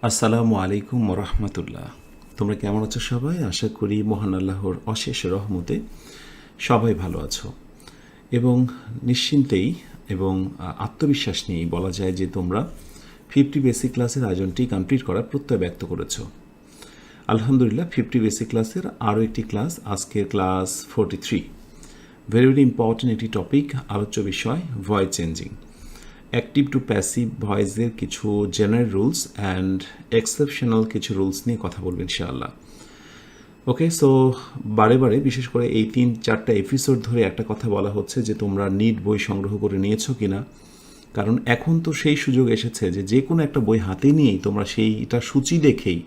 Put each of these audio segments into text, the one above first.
আসসালামু আলাইকুম রহমতুল্লাহ। তোমরা কেমন আছো সবাই? আশা করি মহান আল্লাহর অশেষ রহমতে সবাই ভালো আছো এবং নিশ্চিন্তেই এবং আত্মবিশ্বাস নিয়েই বলা যায় যে তোমরা 50 বেসিক ক্লাসের আয়োজনটি কমপ্লিট করার প্রত্যয় ব্যক্ত করেছো। আলহামদুলিল্লাহ, 50 বেসিক ক্লাসের আরও একটি ক্লাস, আজকের ক্লাস 43। ভেরি ভেরি ইম্পর্টেন্ট একটি টপিক, আলোচ্য বিষয় voice changing. Active to passive ভয়েসের কিছু জেনারেল রুলস অ্যান্ড এক্সেপশনাল কিছু রুলস নিয়ে কথা বলবেন ইনশাআল্লাহ। ওকে, সো বারে বারে বিশেষ করে এই 3-4টা এপিসোড ধরে একটা কথা বলা হচ্ছে যে তোমরা নিট বই সংগ্রহ করে নিয়েছো কিনা, কারণ এখন তো সেই সুযোগ এসেছে যে যে কোনো একটা বই হাতে নিয়েই তোমরা সেইটা সূচি দেখেই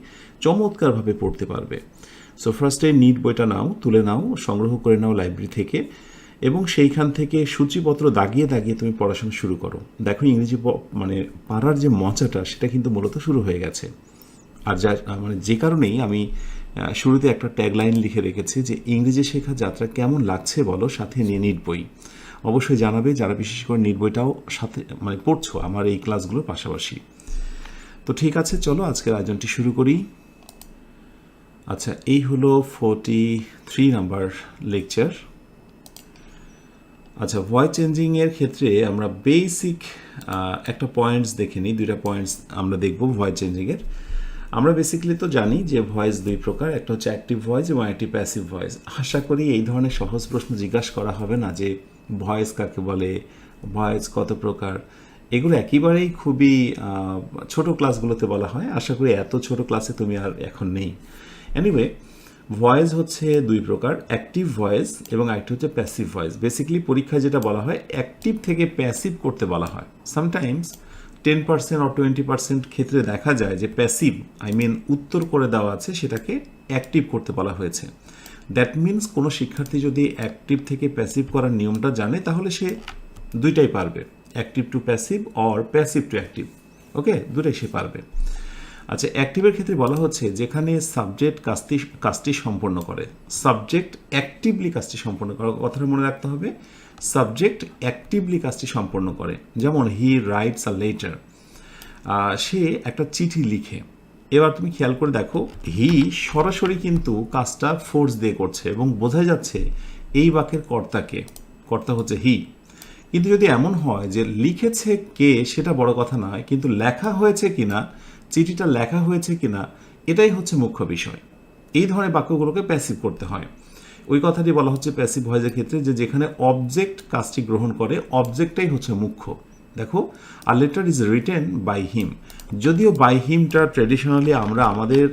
চমৎকারভাবে পড়তে পারবে। সো ফার্স্টে নিট বইটা নাও, তুলে নাও, সংগ্রহ করে নাও লাইব্রেরি থেকে এবং সেইখান থেকে সূচিপত্র দাগিয়ে দাগিয়ে তুমি পড়াশোনা শুরু করো। দেখো ইংরেজি মানে পারার যে মজাটা সেটা কিন্তু মূলত শুরু হয়ে গেছে। আর যা মানে যে কারণেই আমি শুরুতে একটা ট্যাগলাইন লিখে রেখেছি যে ইংরেজি শেখা যাত্রা কেমন লাগছে বলো, সাথে নিয়ে নিট বই। অবশ্যই জানাবে যারা বিশেষ করে নিট বইটাও সাথে মানে পড়ছো আমার এই ক্লাসগুলোর পাশাপাশি। তো ঠিক আছে, চলো আজকের আয়োজনটি শুরু করি। আচ্ছা, এই হলো 43 নাম্বার লেকচার। আচ্ছা, ভয়েস চেঞ্জিংয়ের ক্ষেত্রে আমরা বেসিক একটা পয়েন্টস দেখে নিই। 2টা পয়েন্টস আমরা দেখব ভয়েস চেঞ্জিংয়ের। আমরা বেসিক্যালি তো জানি যে ভয়েস 2 প্রকার, একটা হচ্ছে অ্যাক্টিভ ভয়েস এবং একটি প্যাসিভ ভয়েস। আশা করি এই ধরনের সহজ প্রশ্ন জিজ্ঞাসা করা হবে না যে ভয়েস কাকে বলে, ভয়েস কত প্রকার। এগুলো একেবারেই খুবই ছোট ক্লাসগুলোতে বলা হয়। আশা করি এত ছোট ক্লাসে তুমি আর এখন নেই। এনিওয়ে, ভয়েস হচ্ছে 2 প্রকার, অ্যাক্টিভ ভয়েস এবং আরেকটি হচ্ছে প্যাসিভ ভয়েস। বেসিক্যালি পরীক্ষায় যেটা বলা হয় অ্যাক্টিভ থেকে প্যাসিভ করতে বলা হয়। সামটাইমস 10% or 20% ক্ষেত্রে দেখা যায় যে প্যাসিভ উত্তর করে দেওয়া আছে সেটাকে অ্যাক্টিভ করতে বলা হয়েছে। দ্যাট মিনস কোনো শিক্ষার্থী যদি অ্যাক্টিভ থেকে প্যাসিভ করার নিয়মটা জানে তাহলে সে দুইটাই পারবে, active to passive or passive to active. Okay, দুটাই সে পারবে। আচ্ছা, অ্যাক্টিভের ক্ষেত্রে বলা হচ্ছে যেখানে সাবজেক্ট কাজটি সম্পন্ন করে, সাবজেক্ট অ্যাক্টিভলি কাজটি সম্পন্ন করে। কথাটা মনে রাখতে হবে, সাবজেক্ট অ্যাক্টিভলি কাজটি সম্পন্ন করে। যেমন হি রাইটস আ লেটার, সে একটা চিঠি লিখে। এবার তুমি খেয়াল করে দেখো, হি সরাসরি কিন্তু কাজটা ফোর্স দিয়ে করছে এবং বোঝা যাচ্ছে এই বাক্যের কর্তাকে, কর্তা হচ্ছে হি। কিন্তু যদি এমন হয় যে লিখেছে কে সেটা বড় কথা নয়, কিন্তু লেখা হয়েছে কিনা, চিঠিটা লেখা হয়েছে কিনা, এটাই হচ্ছে মুখ্য বিষয়। এই ধরনের বাক্যগুলোকে প্যাসিভ করতে হয়। ওই কথাটি বলা হচ্ছে প্যাসিভ ভয়েসের ক্ষেত্রে যে যেখানে অবজেক্ট কাজটি গ্রহণ করে, অবজেক্টটাই হচ্ছে মুখ্য। দেখো, a letter is written by him. যদিও বাই হিমটা ট্র্যাডিশনালি আমরা আমাদের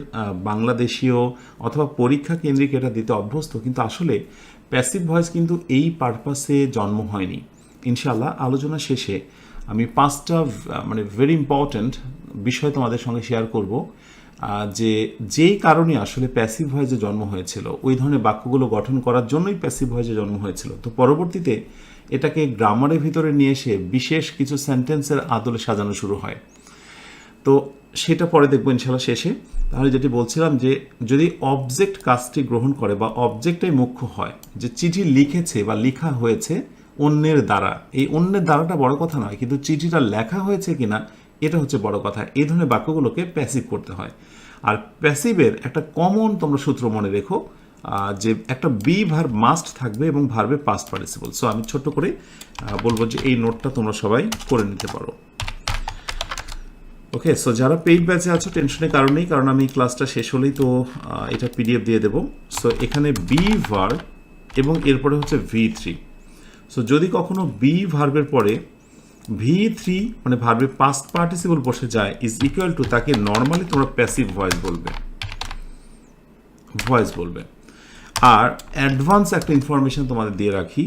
বাংলাদেশীয় অথবা পরীক্ষা কেন্দ্রিক এটা দিতে অভ্যস্ত, কিন্তু আসলে প্যাসিভ ভয়েস কিন্তু এই পারপাসে জন্ম হয়নি। ইনশাআল্লাহ আলোচনা শেষে আমি 5টা ভেরি ইম্পর্ট্যান্ট বিষয় তোমাদের সঙ্গে শেয়ার করব যে যেই কারণে আসলে প্যাসিভ ভয়েসে জন্ম হয়েছিল, ওই ধরনের বাক্যগুলো গঠন করার জন্যই প্যাসিভ ভয়েসে জন্ম হয়েছিল। তো পরবর্তীতে এটাকে গ্রামারের ভিতরে নিয়ে এসে বিশেষ কিছু সেন্টেন্সের আদলে সাজানো শুরু হয়। তো সেটা পরে দেখবো ইনশাআল্লাহ শেষে। তাহলে যেটি বলছিলাম যে যদি অবজেক্ট কাজটি গ্রহণ করে বা অবজেক্টটাই মুখ্য হয়, যে চিঠি লিখেছে বা লেখা হয়েছে অন্যের দ্বারা, এই অন্যের দ্বারাটা বড় কথা নয়, কিন্তু চিঠিটা লেখা হয়েছে কিনা এটা হচ্ছে বড় কথা। এই ধরনের বাক্যগুলোকে প্যাসিভ করতে হয়। আর প্যাসিভের একটা কমন তোমরা সূত্র মনে রেখো, যে একটা বি ভার্ব মাস্ট থাকবে এবং ভার্বে পাস্ট পার্টিসিপল। সো আমি ছোট্ট করে বলবো যে এই নোটটা তোমরা সবাই করে নিতে পারো। ওকে, সো যারা পেইড ব্যাচে আছো টেনশনের কারণেই, কারণ আমি ক্লাসটা শেষ হলেই তো এটা পিডিএফ দিয়ে দেবো। সো এখানে বি ভার্ব এবং এরপরে হচ্ছে V3। সো যদি কখনো বি ভার্বের পরে V3 মানে ভার্বে পাস্ট পার্টিসিপল বসে যায়, ইজ ইকুয়াল টু, তাকে নর্মালি তোমরা প্যাসিভ ভয়েস বলবে। আর অ্যাডভান্স একটা ইনফরমেশন তোমাদের দিয়ে রাখি,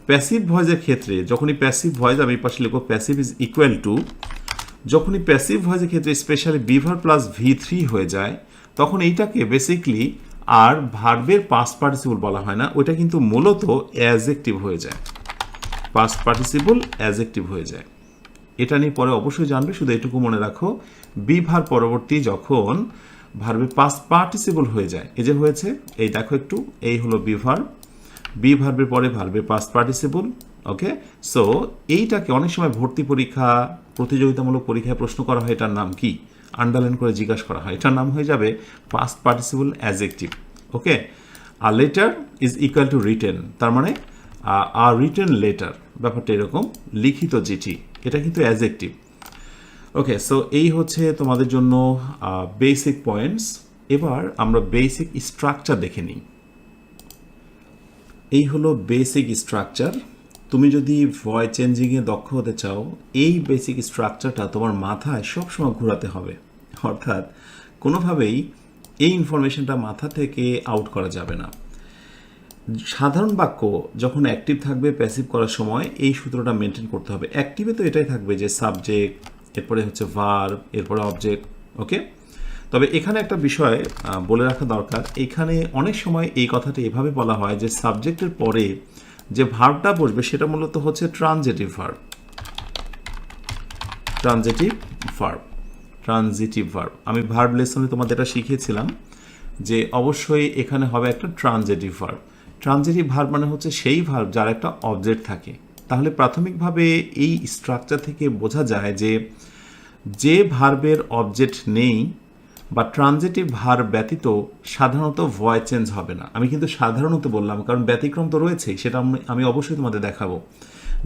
প্যাসিভ ভয়েসের ক্ষেত্রে যখনই প্যাসিভ ভয়েস, আমি পাশে লিখবো প্যাসিভ ইজ ইকুয়াল টু, যখনই প্যাসিভ ভয়েসের ক্ষেত্রে specially be verb plus V3 হয়ে যায়, তখন এইটাকে বেসিকলি আর ভার্বের পাস্ট পার্টিসিপল বলা হয় না, ওইটা কিন্তু মূলত অ্যাজেক্টিভ হয়ে যায়, পাস্ট পার্টিসিপল অ্যাজেক্টিভ হয়ে যায়। এটা নিয়ে পরে অবশ্যই জানবে, শুধু এটুকু মনে রাখো, বি ভার্ব পরবর্তী যখন ভার্বে পাস্ট পার্টিসিপল হয়ে যায়, এই যে হয়েছে, এই দেখো একটু, এই হলো বি ভার্ব, বি ভার্বের পরে ভার্বে পাস্ট পার্টিসিপল। ওকে, সো এইটাকে অনেক সময় ভর্তি পরীক্ষা, প্রতিযোগিতামূলক পরীক্ষায় প্রশ্ন করা হয়, এটার নাম কি? আন্ডারলাইন করে জিজ্ঞাসা করা হয়, এটার নাম হয়ে যাবে পাস্ট পার্টিসিপল অ্যাডজেক্টিভ। ওকে, আর letter is equal to written, তার মানে আর রিটেন লেটার, ব্যাপারটা এরকম, লিখিত চিঠি, এটা কিন্তু অ্যাডজেক্টিভ। ওকে, সো এই হচ্ছে তোমাদের জন্য বেসিক পয়েন্টস। এবার আমরা বেসিক স্ট্রাকচার দেখে নিই। এই হলো বেসিক স্ট্রাকচার। তুমি যদি ভয়েস চেঞ্জিংয়ে দক্ষ হতে চাও, এই বেসিক স্ট্রাকচারটা তোমার মাথায় সবসময় ঘোরাতে হবে, অর্থাৎ কোনোভাবেই এই ইনফরমেশনটা মাথা থেকে আউট করা যাবে না। সাধারণ বাক্য যখন অ্যাক্টিভ থাকবে প্যাসিভ করার সময় এই সূত্রটা মেনটেন করতে হবে। অ্যাক্টিভে তো এটাই থাকবে যে সাবজেক্ট, এরপরে হচ্ছে ভার্ব, এরপরে অবজেক্ট। ওকে, তবে এখানে একটা বিষয় বলে রাখা দরকার, এখানে অনেক সময় এই কথাটা এভাবে বলা হয় যে সাবজেক্টের পরে যে ভার্বটা বসবে সেটা মূলত হচ্ছে ট্রানজিটিভ ভার্ব। ট্রানজিটিভ ভার্ব আমি ভার্ব লেসনে তোমাদের এটা শিখিয়েছিলাম যে অবশ্যই এখানে হবে একটা ট্রানজিটিভ ভার্ব। ট্রানজিটিভ ভার্ব মানে হচ্ছে সেই ভার্ব যার একটা অবজেক্ট থাকে। তাহলে প্রাথমিকভাবে এই স্ট্রাকচার থেকে বোঝা যায় যে ভার্বের অবজেক্ট নেই বা ট্রানজিটিভ ভার্ব ব্যতীত সাধারণত ভয়েস চেঞ্জ হবে না। আমি কিন্তু সাধারণত বললাম, কারণ ব্যতিক্রম তো রয়েছেই, সেটা আমি অবশ্যই তোমাদের দেখাবো।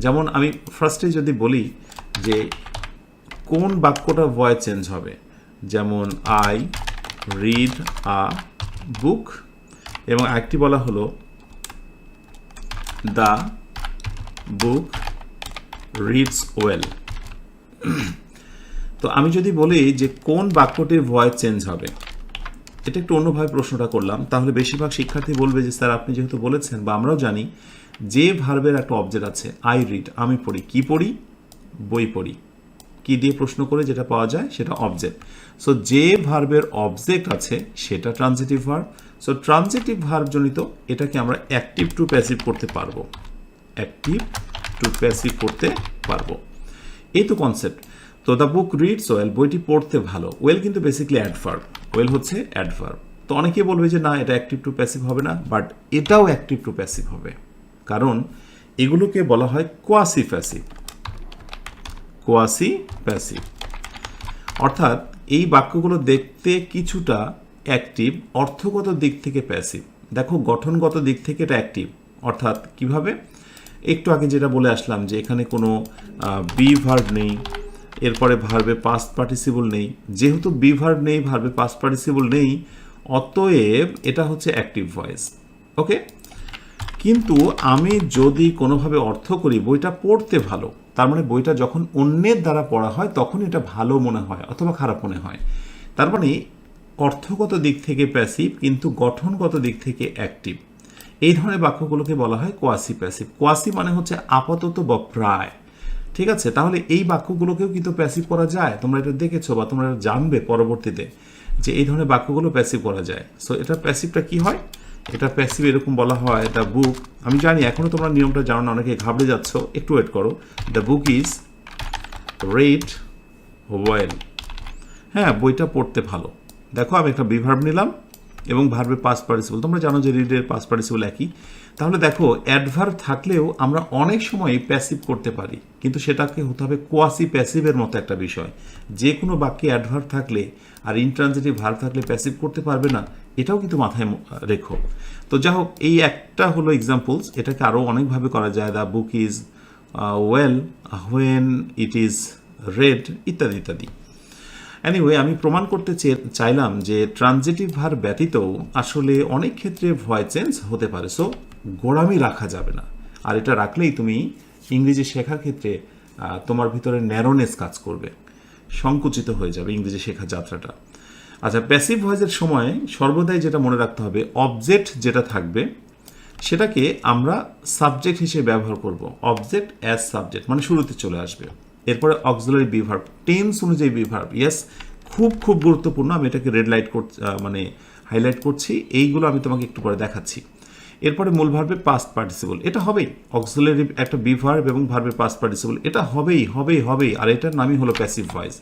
যেমন আমি ফার্স্টে যদি বলি যে কোন বাক্যটা ভয়েস চেঞ্জ হবে, যেমন আই রিড আ বুক, এবং আরেকটি বলা হলো দ্য বুক রিডস ওয়েল। তো আমি যদি বলি যে কোন বাক্যটির ভয়েস চেঞ্জ হবে, এটা একটু অন্যভাবে প্রশ্নটা করলাম, তাহলে বেশিরভাগ শিক্ষার্থী বলবে যে স্যার আপনি যেহেতু বলেছেন, বা আমরাও জানি যে ভার্বের একটা অবজেক্ট আছে, আই রিড, আমি পড়ি, কি পড়ি, বই পড়ি, কি দিয়ে প্রশ্ন করে যেটা পাওয়া যায় সেটা অবজেক্ট। সো যে ভার্বের অবজেক্ট আছে সেটা transitive verb. So transitive verb জনিত এটাকে আমরা অ্যাক্টিভ টু প্যাসিভ করতে পারবো, অ্যাক্টিভ টু প্যাসিভ করতে পারবো। এই তো কনসেপ্ট। তো দ্য বুক রিডস ওয়েল, বইটি পড়তে ভালো। ওয়েল কিন্তু বেসিক্যালি অ্যাডভার্ব, ওয়েল হচ্ছে অ্যাডভার্ব। তো অনেকে বলবে যে না এটা অ্যাক্টিভ টু প্যাসিভ হবে না, বাট এটাও অ্যাক্টিভ টু প্যাসিভ হবে, কারণ এগুলোকে বলা হয় কোয়াসি প্যাসিভ। কোয়াসি প্যাসিভ অর্থাৎ এই বাক্যগুলো দেখতে কিছুটা অ্যাক্টিভ, অর্থগত দিক থেকে প্যাসিভ। দেখো গঠনগত দিক থেকে এটা অ্যাক্টিভ, অর্থাৎ কিভাবে, একটু আগে যেটা বলে আসলাম যে এখানে কোনো বি ভার্ব নেই, এরপরে ভার্বে পাস্ট পার্টিসিপল নেই। যেহেতু বি ভার্ব নেই, ভার্বে পাস্ট পার্টিসিপল নেই, অতএব এটা হচ্ছে অ্যাক্টিভ ভয়েস। ওকে, কিন্তু আমি যদি কোনোভাবে অর্থ করি বইটা পড়তে ভালো, তার মানে বইটা যখন অন্যের দ্বারা পড়া হয় তখন এটা ভালো মনে হয় অথবা খারাপ মনে হয়। তার মানে অর্থগত দিক থেকে প্যাসিভ, কিন্তু গঠনগত দিক থেকে অ্যাক্টিভ। এই ধরনের বাক্যগুলোকে বলা হয় কোয়াসি প্যাসিভ। কোয়াসি মানে হচ্ছে আপাতত বা প্রায়। ঠিক আছে, তাহলে এই বাক্যগুলোকেও কিন্তু প্যাসিভ করা যায়। তোমরা এটা দেখেছো বা তোমরা জানবে পরবর্তীতে যে এই ধরনের বাক্যগুলো প্যাসিভ করা যায়। সো এটা প্যাসিভটা কি হয়, এটা প্যাসিভ এরকম বলা হয় দ্য বুক, আমি জানি এখনও তোমরা নিয়মটা জানো না, অনেকে ঘাবড়ে যাচ্ছ, একটু ওয়েট করো। The book is read well, হ্যাঁ বইটা পড়তে ভালো। দেখো আমি একটা বিভার্ব নিলাম এবং ভার্বে পাস্ট পার্টিসিপল, তোমরা জানো যে রিডের পাস্ট পার্টিসিপল একই। তাহলে দেখো অ্যাডভার্ব থাকলেও আমরা অনেক সময় প্যাসিভ করতে পারি, কিন্তু সেটাকে হতে হবে কোয়াসি প্যাসিভের মতো একটা বিষয়। যে কোনো বাক্যে অ্যাডভার্ব থাকলে আর ইনট্রানজিটিভ ভার্ব থাকলে প্যাসিভ করতে পারবে না, এটাও কিন্তু মাথায় রেখো। তো যাই হোক, এই একটা হলো এক্সাম্পলস, এটাকে আরও অনেকভাবে করা যায়। The book is well when it is red, ইত্যাদি ইত্যাদি। এনিওয়ে, আমি প্রমাণ করতে চাইলাম যে ট্রানজিটিভ ভার্ব ব্যতীতও আসলে অনেক ক্ষেত্রে ভয়েস চেঞ্জ হতে পারে। সো গোড়ামি রাখা যাবে না, আর এটা রাখলেই তুমি ইংরেজি শেখার ক্ষেত্রে তোমার ভিতরে ন্যারোনেস কাজ করবে, সংকুচিত হয়ে যাবে ইংরেজি শেখার যাত্রাটা। আচ্ছা, প্যাসিভ ভয়েসের সময় সর্বদাই যেটা মনে রাখতে হবে, অবজেক্ট যেটা থাকবে সেটাকে আমরা সাবজেক্ট হিসেবে ব্যবহার করব। অবজেক্ট অ্যাজ সাবজেক্ট মানে শুরুতে চলে আসবে, এরপরে অক্সিলারি বিভার্ব, টেন্স অনুযায়ী বিভার্ব। ইয়েস, খুব খুব গুরুত্বপূর্ণ, আমি এটাকে রেড লাইট মানে হাইলাইট করছি, এইগুলো আমি তোমাকে একটু পরে দেখাচ্ছি। এরপরে মূল ভার্বে পাস্ট পার্টিসিপল, এটা হবেই। অক্সিলারি একটা বিভার্ব এবং ভার্বে পাস্ট পার্টিসিপল, এটা হবেই, আর এটার নামই হলো প্যাসিভ ভয়েস।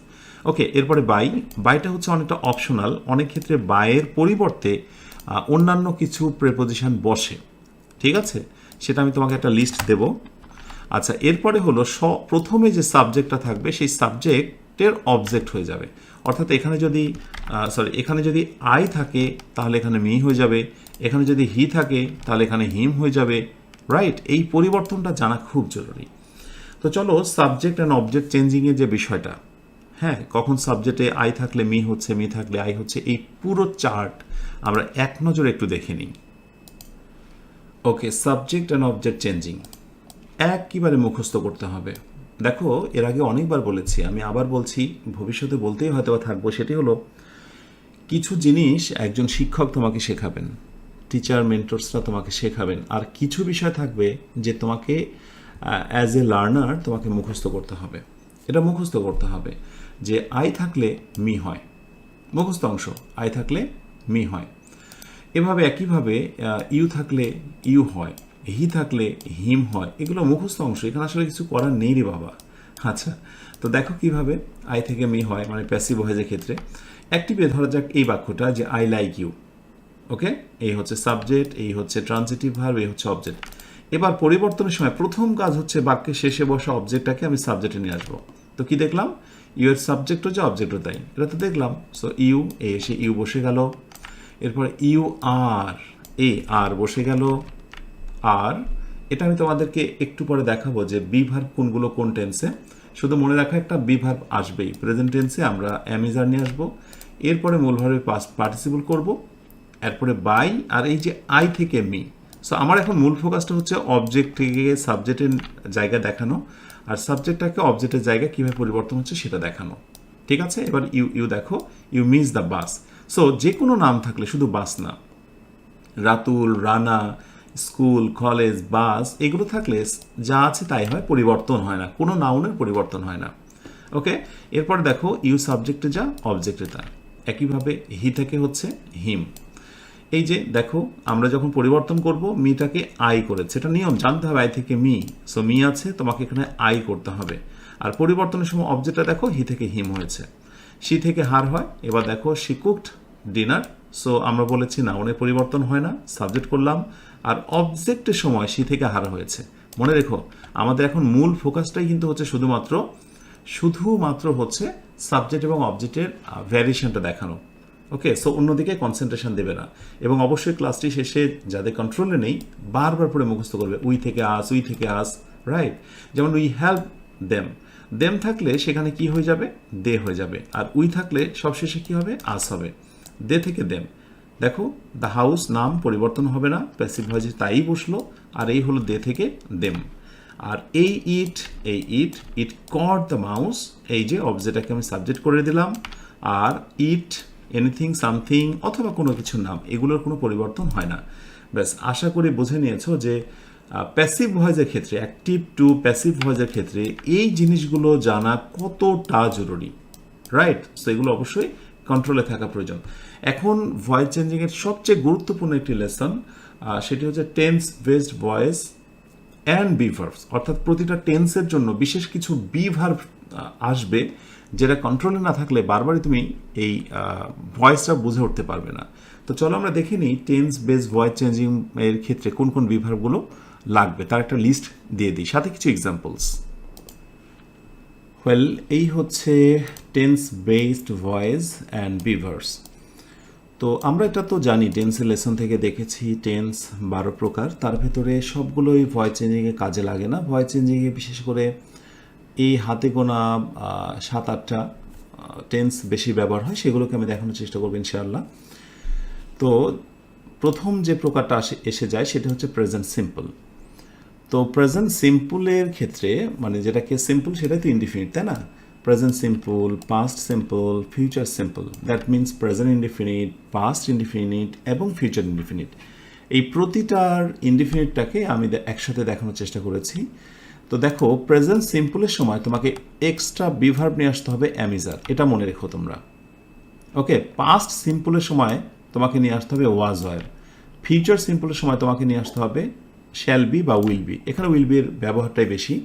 ওকে, এরপরে বাইটা হচ্ছে অনেকটা অপশনাল, অনেক ক্ষেত্রে বাইয়ের পরিবর্তে অন্যান্য কিছু প্রেপোজিশন বসে। ঠিক আছে, সেটা আমি তোমাকে একটা লিস্ট দেব। আচ্ছা, এরপরে হলো প্রথমে যে সাবজেক্টটা থাকবে সেই সাবজেক্ট সাবজেক্টের অবজেক্ট হয়ে যাবে। অর্থাৎ এখানে যদি আই থাকে তাহলে এখানে মি হয়ে যাবে, এখানে যদি হি থাকে তাহলে এখানে হিম হয়ে যাবে, রাইট? এই পরিবর্তনটা জানা খুব জরুরি। তো চলো সাবজেক্ট অ্যান্ড অবজেক্ট চেঞ্জিংয়ের যে বিষয়টা, হ্যাঁ, কখন সাবজেক্টে আই থাকলে মি হচ্ছে, মি থাকলে আই হচ্ছে, এই পুরো চার্ট আমরা এক নজরে একটু দেখে নিই। ওকে, সাবজেক্ট অ্যান্ড অবজেক্ট চেঞ্জিং একেবারে মুখস্থ করতে হবে। দেখো, এর আগে অনেকবার বলেছি, আমি আবার বলছি, ভবিষ্যতে বলতেই হয়তো বা থাকবো, সেটি হলো কিছু জিনিস একজন শিক্ষক তোমাকে শেখাবেন, টিচার মেন্টরসরা তোমাকে শেখাবেন, আর কিছু বিষয় থাকবে যে তোমাকে অ্যাজ এ লার্নার তোমাকে মুখস্থ করতে হবে। এটা মুখস্থ করতে হবে যে আই থাকলে মি হয়, মুখস্থ অংশ, আই থাকলে মি হয়। এভাবে একইভাবে ইউ থাকলে ইউ হয়, হি থাকলে হিম হয়, এগুলো মুখস্থ অংশ, এখানে আসলে কিছু করার নেই রে বাবা। আচ্ছা, তো দেখো কিভাবে আই থেকে মি হয়, মানে প্যাসিভ ভয়েসের ক্ষেত্রে। অ্যাক্টিভে ধরা যাক এই বাক্যটা যে আই লাইক ইউ, ওকে, এই হচ্ছে সাবজেক্ট, এই হচ্ছে ট্রান্সিটিভ ভার্ব, এই হচ্ছে অবজেক্ট। এবার পরিবর্তনের সময় প্রথম কাজ হচ্ছে বাক্যের শেষে বসা অবজেক্টটাকে আমি সাবজেক্টে নিয়ে আসবো। তো কি দেখলাম, ইউ এর সাবজেক্টও যে অবজেক্টও তাই, এটা তো দেখলাম। সো ইউ, এ এসে ইউ বসে গেল, এরপর ইউ আর, এ আর বসে গেল। আর এটা আমি তোমাদেরকে একটু পরে দেখাবো যে বি ভার্ব কোনগুলো কোন টেন্সে। শুধু মনে রাখা, একটা বি ভার্ব আসবেই প্রেজেন্ট টেন্সে, আমরা অ্যামিজার নিয়ে আসবো, এরপরে মূল ভার্বে পাস্ট পার্টিসিপল করব, এরপরে বাই, আর এই যে আই থেকে মি। সো আমার এখন মূল ফোকাসটা হচ্ছে অবজেক্ট থেকে সাবজেক্টের জায়গা দেখানো, আর সাবজেক্টটাকে অবজেক্টের জায়গা কীভাবে পরিবর্তন হচ্ছে সেটা দেখানো। ঠিক আছে, এবার ইউ ইউ দেখো, you miss the bus. So যে কোনো নাম থাকলে, শুধু বাস না, Ratul, Rana, school, college, bus, এগুলো থাকলে যা আছে তাই হয়, পরিবর্তন হয় না, কোনো নাউনের পরিবর্তন হয় না। ওকে, এরপর দেখো ইউ সাবজেক্টে যা, অবজেক্টে তা। একইভাবে হি থেকে হচ্ছে হিম। এই যে দেখো, আমরা যখন পরিবর্তন করব, মিটাকে আই করেছে, এটা নিয়ম জানতে হবে, আই থেকে মি। সো মি আছে, তোমাকে এখানে আই করতে হবে। আর পরিবর্তনের সময় অবজেক্টটা দেখো, হি থেকে হিম হয়েছে, সি থেকে হার হয়। এবার দেখো, শি কুকড ডিনার। সো আমরা বলেছি নাউনের পরিবর্তন হয় না, সাবজেক্ট করলাম, আর অবজেক্টের সময় সি থেকে হার হয়েছে। মনে রেখো, আমাদের এখন মূল ফোকাসটাই কিন্তু হচ্ছে শুধুমাত্র হচ্ছে সাবজেক্ট এবং অবজেক্টের ভ্যারিয়েশনটা দেখানো। ওকে, সো অন্যদিকে কনসেন্ট্রেশন দেবে না। এবং অবশ্যই ক্লাসটি শেষে যাদের কন্ট্রোলে নেই, বারবার পরে মুখস্থ করবে, উই থেকে আস, রাইট? যেমন উই হেল্প দেম থাকলে সেখানে কি হয়ে যাবে, দে হয়ে যাবে, আর উই থাকলে সবশেষে কি হবে, আস হবে। দে থেকে দেম। দেখো, দ্য হাউস নাম পরিবর্তন হবে না, প্যাসিভ ভয়েসে তাই বসলো, আর এই হলো দে থেকে দেম। আর এই ইট কট দ্য মাউস, এই যে অবজেক্টটাকে আমি সাবজেক্ট করে দিলাম, আর ইট এনিথিং, সামথিং, অথবা কোনো কিছুর নাম, এগুলোর কোনো পরিবর্তন হয় না। ব্যাস, আশা করি বুঝে নিয়েছো যে প্যাসিভ ভয়েসের ক্ষেত্রে, অ্যাক্টিভ টু প্যাসিভ ভয়েসের ক্ষেত্রে এই জিনিসগুলো জানা কতটা জরুরি, রাইট? সো এগুলো অবশ্যই কন্ট্রোলে থাকা প্রয়োজন। এখন ভয়েস চেঞ্জিংয়ের সবচেয়ে গুরুত্বপূর্ণ একটি লেসন, সেটি হচ্ছে tense based voice and be verbs. অর্থাৎ প্রতিটা টেন্সের জন্য বিশেষ কিছু বি ভার্ব আসবে, যেটা কন্ট্রোলে না থাকলে বারবারই তুমি এই ভয়েসটা বুঝে উঠতে পারবে না। তো চলো আমরা দেখে নিই টেন্স বেসড ভয়েস চেঞ্জিং এর ক্ষেত্রে কোন কোন বি ভার্বগুলো লাগবে, তার একটা লিস্ট দিয়ে দিই, সাথে কিছু এক্সাম্পলস। ওয়েল, এই হচ্ছে tense based voice and be verbs. তো আমরা এটা তো জানি, টেন্সের লেসন থেকে দেখেছি টেন্স 12 প্রকার, তার ভেতরে সবগুলোই ভয়েস চেঞ্জিংয়ে কাজে লাগে না। ভয়েস চেঞ্জিংয়ে বিশেষ করে এই হাতে গোনা 7-8টা টেন্স বেশি ব্যবহার হয়, সেগুলোকে আমি দেখানোর চেষ্টা করবো ইনশাআল্লাহ। তো প্রথম যে প্রকারটা এসে যায় সেটা হচ্ছে প্রেজেন্ট সিম্পল। তো প্রেজেন্ট সিম্পলের ক্ষেত্রে, মানে যেটাকে সিম্পল সেটাই তো ইনডিফিনিট, তাই না? Present simple, past simple, future simple, that means present indefinite, past indefinite এবং ফিউচার ইনডিফিনিট। এই প্রতিটার ইনডিফিনিটটাকে আমি একসাথে দেখানোর চেষ্টা করেছি। তো দেখো, প্রেজেন্ট সিম্পলের সময় তোমাকে এক্সট্রা বি ভার্ব নিয়ে আসতে হবে, অ্যামিজার, এটা মনে রেখো তোমরা। ওকে, পাস্ট সিম্পলের সময় তোমাকে নিয়ে আসতে হবে ওয়াজ ওয়ার। ফিউচার সিম্পলের সময় তোমাকে নিয়ে আসতে হবে শ্যাল বি বা উইল বি, এখানে উইল বির ব্যবহারটাই বেশি।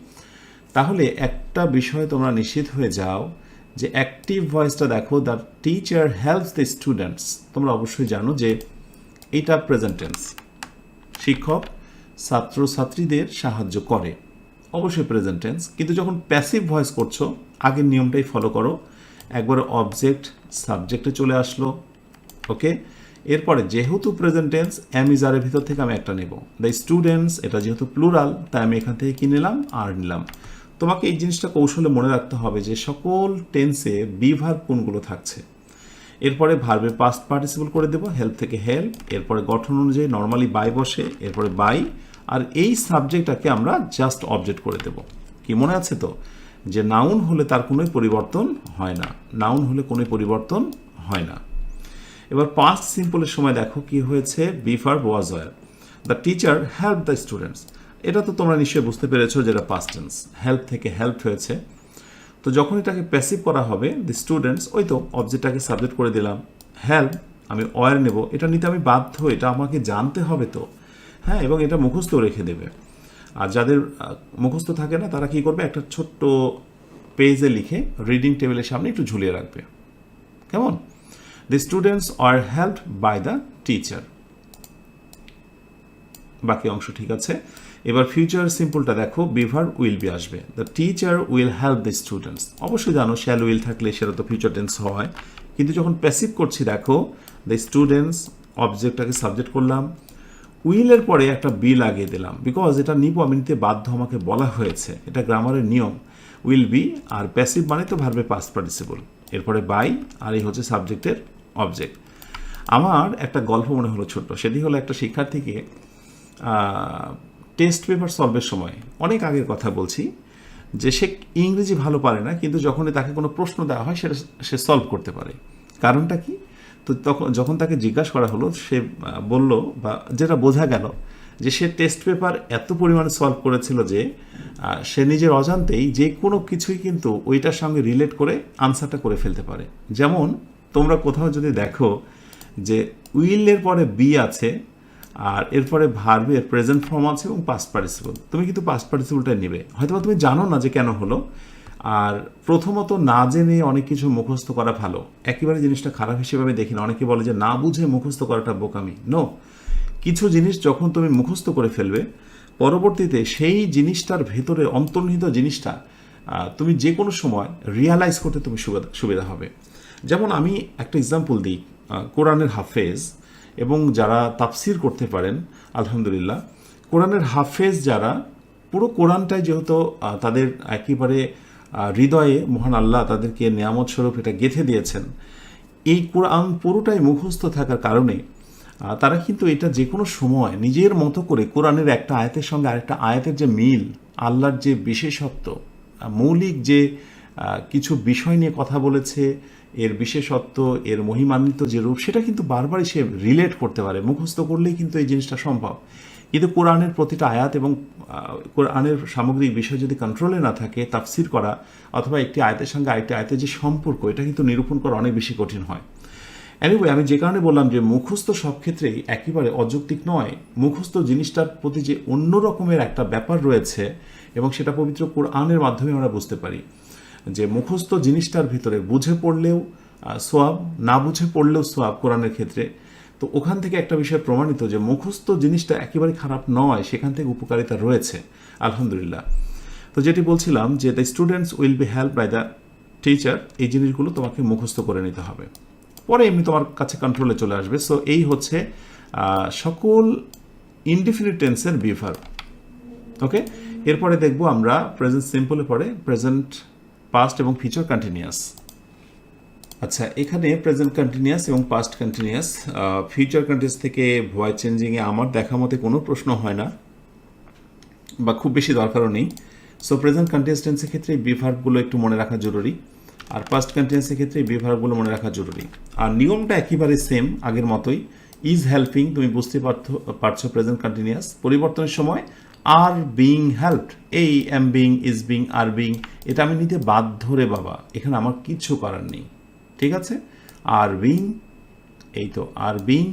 তাহলে একটা বিষয় তোমরা নিশ্চিত হয়ে যাও যে অ্যাক্টিভ ভয়েসটা দেখো, the teacher helps the students, তোমরা অবশ্যই জানো যে এটা প্রেজেন্ট টেন্স, শিক্ষক ছাত্রছাত্রীদের সাহায্য করে, অবশ্যই প্রেজেন্ট টেন্স। কিন্তু যখন প্যাসিভ ভয়েস করছো, আগের নিয়মটাই ফলো করো। একবার অবজেক্ট সাবজেক্টে চলে আসলো, ওকে। এরপরে যেহেতু প্রেজেন্ট টেন্স এম ইজ আর এর ভিতর থেকে আমি একটা নেব। দ্য স্টুডেন্টস, এটা যেহেতু প্লুরাল তাই আমি এখান থেকে কি নিলাম, আর নিলাম। তোমাকে এই জিনিসটা কৌশলে মনে রাখতে হবে যে সকল টেন্সে বি ভার্ব কোনগুলো থাকছে। এরপরে ভার্বের পাস্ট পার্টিসিপল করে দেবো, হেল্প থেকে হেল্প, এরপরে গঠন অনুযায়ী নর্মালি বাই বসে, এরপরে বাই, আর এই সাবজেক্টটাকে আমরা জাস্ট অবজেক্ট করে দেব। কি মনে আছে তো যে নাউন হলে তার কোনোই পরিবর্তন হয় না, নাউন হলে কোনোই পরিবর্তন হয় না। এবার পাস্ট সিম্পলের সময় দেখো কি হয়েছে, B verb was wire, the teacher help the students. এটা তো তোমরা নিশ্চয়ই বুঝতে পেরেছো যেটা পাস্ট টেন্স, হেল্প থেকে হেল্প হয়েছে। তো যখন এটাকে প্যাসিভ করা হবে, দি স্টুডেন্টস, ওই তো অবজেক্টটাকে সাবজেক্ট করে দিলাম, হেল্প আমি ওয়্যার নেব, এটা নিতে আমি বাধ্য, এটা আমাকে জানতে হবে তো, হ্যাঁ, এবং এটা মুখস্থ রেখে দেবে। আর যাদের মুখস্থ থাকে না তারা কি করবে, একটা ছোট্ট পেজে লিখে রিডিং টেবিলের সামনে একটু ঝুলিয়ে রাখবে, কেমন। The students are helped by the teacher, বাকি অংশ ঠিক আছে। এবার ফিউচার সিম্পলটা দেখো, বি ভার্ব উইল বি আসবে, the teacher will help the students. অবশ্যই জানো শ্যাল উইল থাকলে সেটা তো ফিউচার টেন্স হয়, কিন্তু যখন প্যাসিভ করছি দেখো, দ্য স্টুডেন্টস অবজেক্টটাকে সাবজেক্ট করলাম, উইলের পরে একটা বি লাগিয়ে দিলাম, বিকজ এটা নিব আমি নিতে বাধ্য, আমাকে বলা হয়েছে, এটা গ্রামারের নিয়ম। উইল বি আর প্যাসিভ মানে তো ভার্বের পাস্ট পার্টিসিপল, এরপরে বাই, আর এই হচ্ছে সাবজেক্টের অবজেক্ট। আমার একটা গল্প মনে হলো ছোট্ট, সেটি হলো একটা শিক্ষার্থীকে টেস্ট পেপার সলভের সময়, অনেক আগের কথা বলছি, যে সে ইংরেজি ভালো পারে না, কিন্তু যখনই তাকে কোনো প্রশ্ন দেওয়া হয় সেটা সে সলভ করতে পারে। কারণটা কি? তো তখন যখন তাকে জিজ্ঞাসা করা হলো, সে বলল, বা যেটা বোঝা গেল, যে সে টেস্ট পেপার এত পরিমাণে সলভ করেছিল যে সে নিজের অজান্তেই যে কোনো কিছুই কিন্তু ওইটার সঙ্গে রিলেট করে আনসারটা করে ফেলতে পারে। যেমন তোমরা কোথাও যদি দেখো যে উইলের পরে বি আছে, আর এরপরে ভার্বের প্রেজেন্ট ফর্ম আছে এবং পাস্ট পার্টিসিপল, তুমি কিন্তু পাস্ট পার্টিসিপলটাই নেবে, হয়তো তুমি জানো না যে কেন হলো। আর প্রথমত না জেনে অনেক কিছু মুখস্থ করা ভালো, একেবারে জিনিসটা খারাপ হিসেবে আমি দেখি না। অনেকে বলে যে না বুঝে মুখস্থ করাটা বোকামি, নো। কিছু জিনিস যখন তুমি মুখস্থ করে ফেলবে, পরবর্তীতে সেই জিনিসটার ভেতরে অন্তর্নিহিত জিনিসটা তুমি যে কোনো সময় রিয়ালাইজ করতে তুমি সুবিধা হবে। যেমন আমি একটা এক্সাম্পল দিই, কোরআনের হাফেজ এবং যারা তাফসির করতে পারেন, আলহামদুলিল্লাহ, কোরআনের হাফেজ যারা, পুরো কোরআনটাই যেহেতু তাদের একেবারে হৃদয়ে মহান আল্লাহ তাদেরকে নিয়ামত স্বরূপ এটা গেঁথে দিয়েছেন, এই কোরআন পুরোটাই মুখস্থ থাকার কারণে তারা কিন্তু এটা যে কোনো সময় নিজের মতো করে কোরআনের একটা আয়াতের সঙ্গে আরেকটা আয়াতের যে মিল, আল্লাহর যে বিশেষত্ব, মৌলিক যে কিছু বিষয় নিয়ে কথা বলেছে, এর বিশেষত্ব, এর মহিমান্বিত যে রূপ, সেটা কিন্তু বারবারই সে রিলেট করতে পারে। মুখস্থ করলেই কিন্তু এই জিনিসটা সম্ভব, কিন্তু কোরআনের প্রতিটা আয়াত এবং কোরআনের সামগ্রিক বিষয় যদি কন্ট্রোলে না থাকে, তাফসির করা অথবা একটি আয়াতের সঙ্গে আরেকটি আয়াতের যে সম্পর্ক, এটা কিন্তু নিরূপণ করা অনেক বেশি কঠিন হয়। এনিওয়ে, আমি যে কারণে বললাম যে মুখস্থ সব ক্ষেত্রেই একেবারে অযৌক্তিক নয়। মুখস্থ জিনিসটার প্রতি যে অন্য রকমের একটা ব্যাপার রয়েছে, এবং সেটা পবিত্র কোরআনের মাধ্যমে আমরা বুঝতে পারি যে মুখস্থ জিনিসটার ভিতরে বুঝে পড়লেও সোয়াব, না বুঝে পড়লেও সোয়াব কোরআনের ক্ষেত্রে। তো ওখান থেকে একটা বিষয় প্রমাণিত যে মুখস্থ জিনিসটা একেবারে খারাপ নয়, সেখান থেকে উপকারিতা রয়েছে, আলহামদুলিল্লাহ। তো যেটি বলছিলাম যে the students will be help by the teacher, এই জিনিসগুলো তোমাকে মুখস্থ করে নিতে হবে, পরে এমনি তোমার কাছে কন্ট্রোলে চলে আসবে। সো এই হচ্ছে সকল ইনডিফিনিট টেন্সের বি ভার্ব, ওকে। এরপরে দেখবো আমরা প্রেজেন্ট সিম্পলের পরে প্রেজেন্ট, পাস্ট এবং ফিউচার কন্টিনিউয়াস। আচ্ছা, এখানে প্রেজেন্ট কন্টিনিউয়াস এবং পাস্ট কন্টিনিউয়াস, ফিউচার কন্টিনিউয়াস থেকে ভয়েস চেঞ্জিংয়ে আমার দেখা মতে কোনো প্রশ্ন হয় না, বা খুব বেশি দরকারও নেই। সো প্রেজেন্ট কন্টিনিউয়াস টেন্সের ক্ষেত্রে বি ভার্বগুলো একটু মনে রাখা জরুরি, আর পাস্ট কন্টিনিউয়াসের ক্ষেত্রে বি ভার্বগুলো মনে রাখা জরুরি। আর নিয়মটা একেবারে সেম আগের মতোই, ইজ হেল্পিং, তুমি বুঝতে পারছো প্রেজেন্ট কন্টিনিউয়াস, পরিবর্তনের সময় আর বিং হেল্পড, এই am being, is being, are being, এটা আমি নিতে বাধ্য রে বাবা, এখানে আমার কিছু করার নেই, ঠিক আছে। আর বিং, এই তো আর বিং,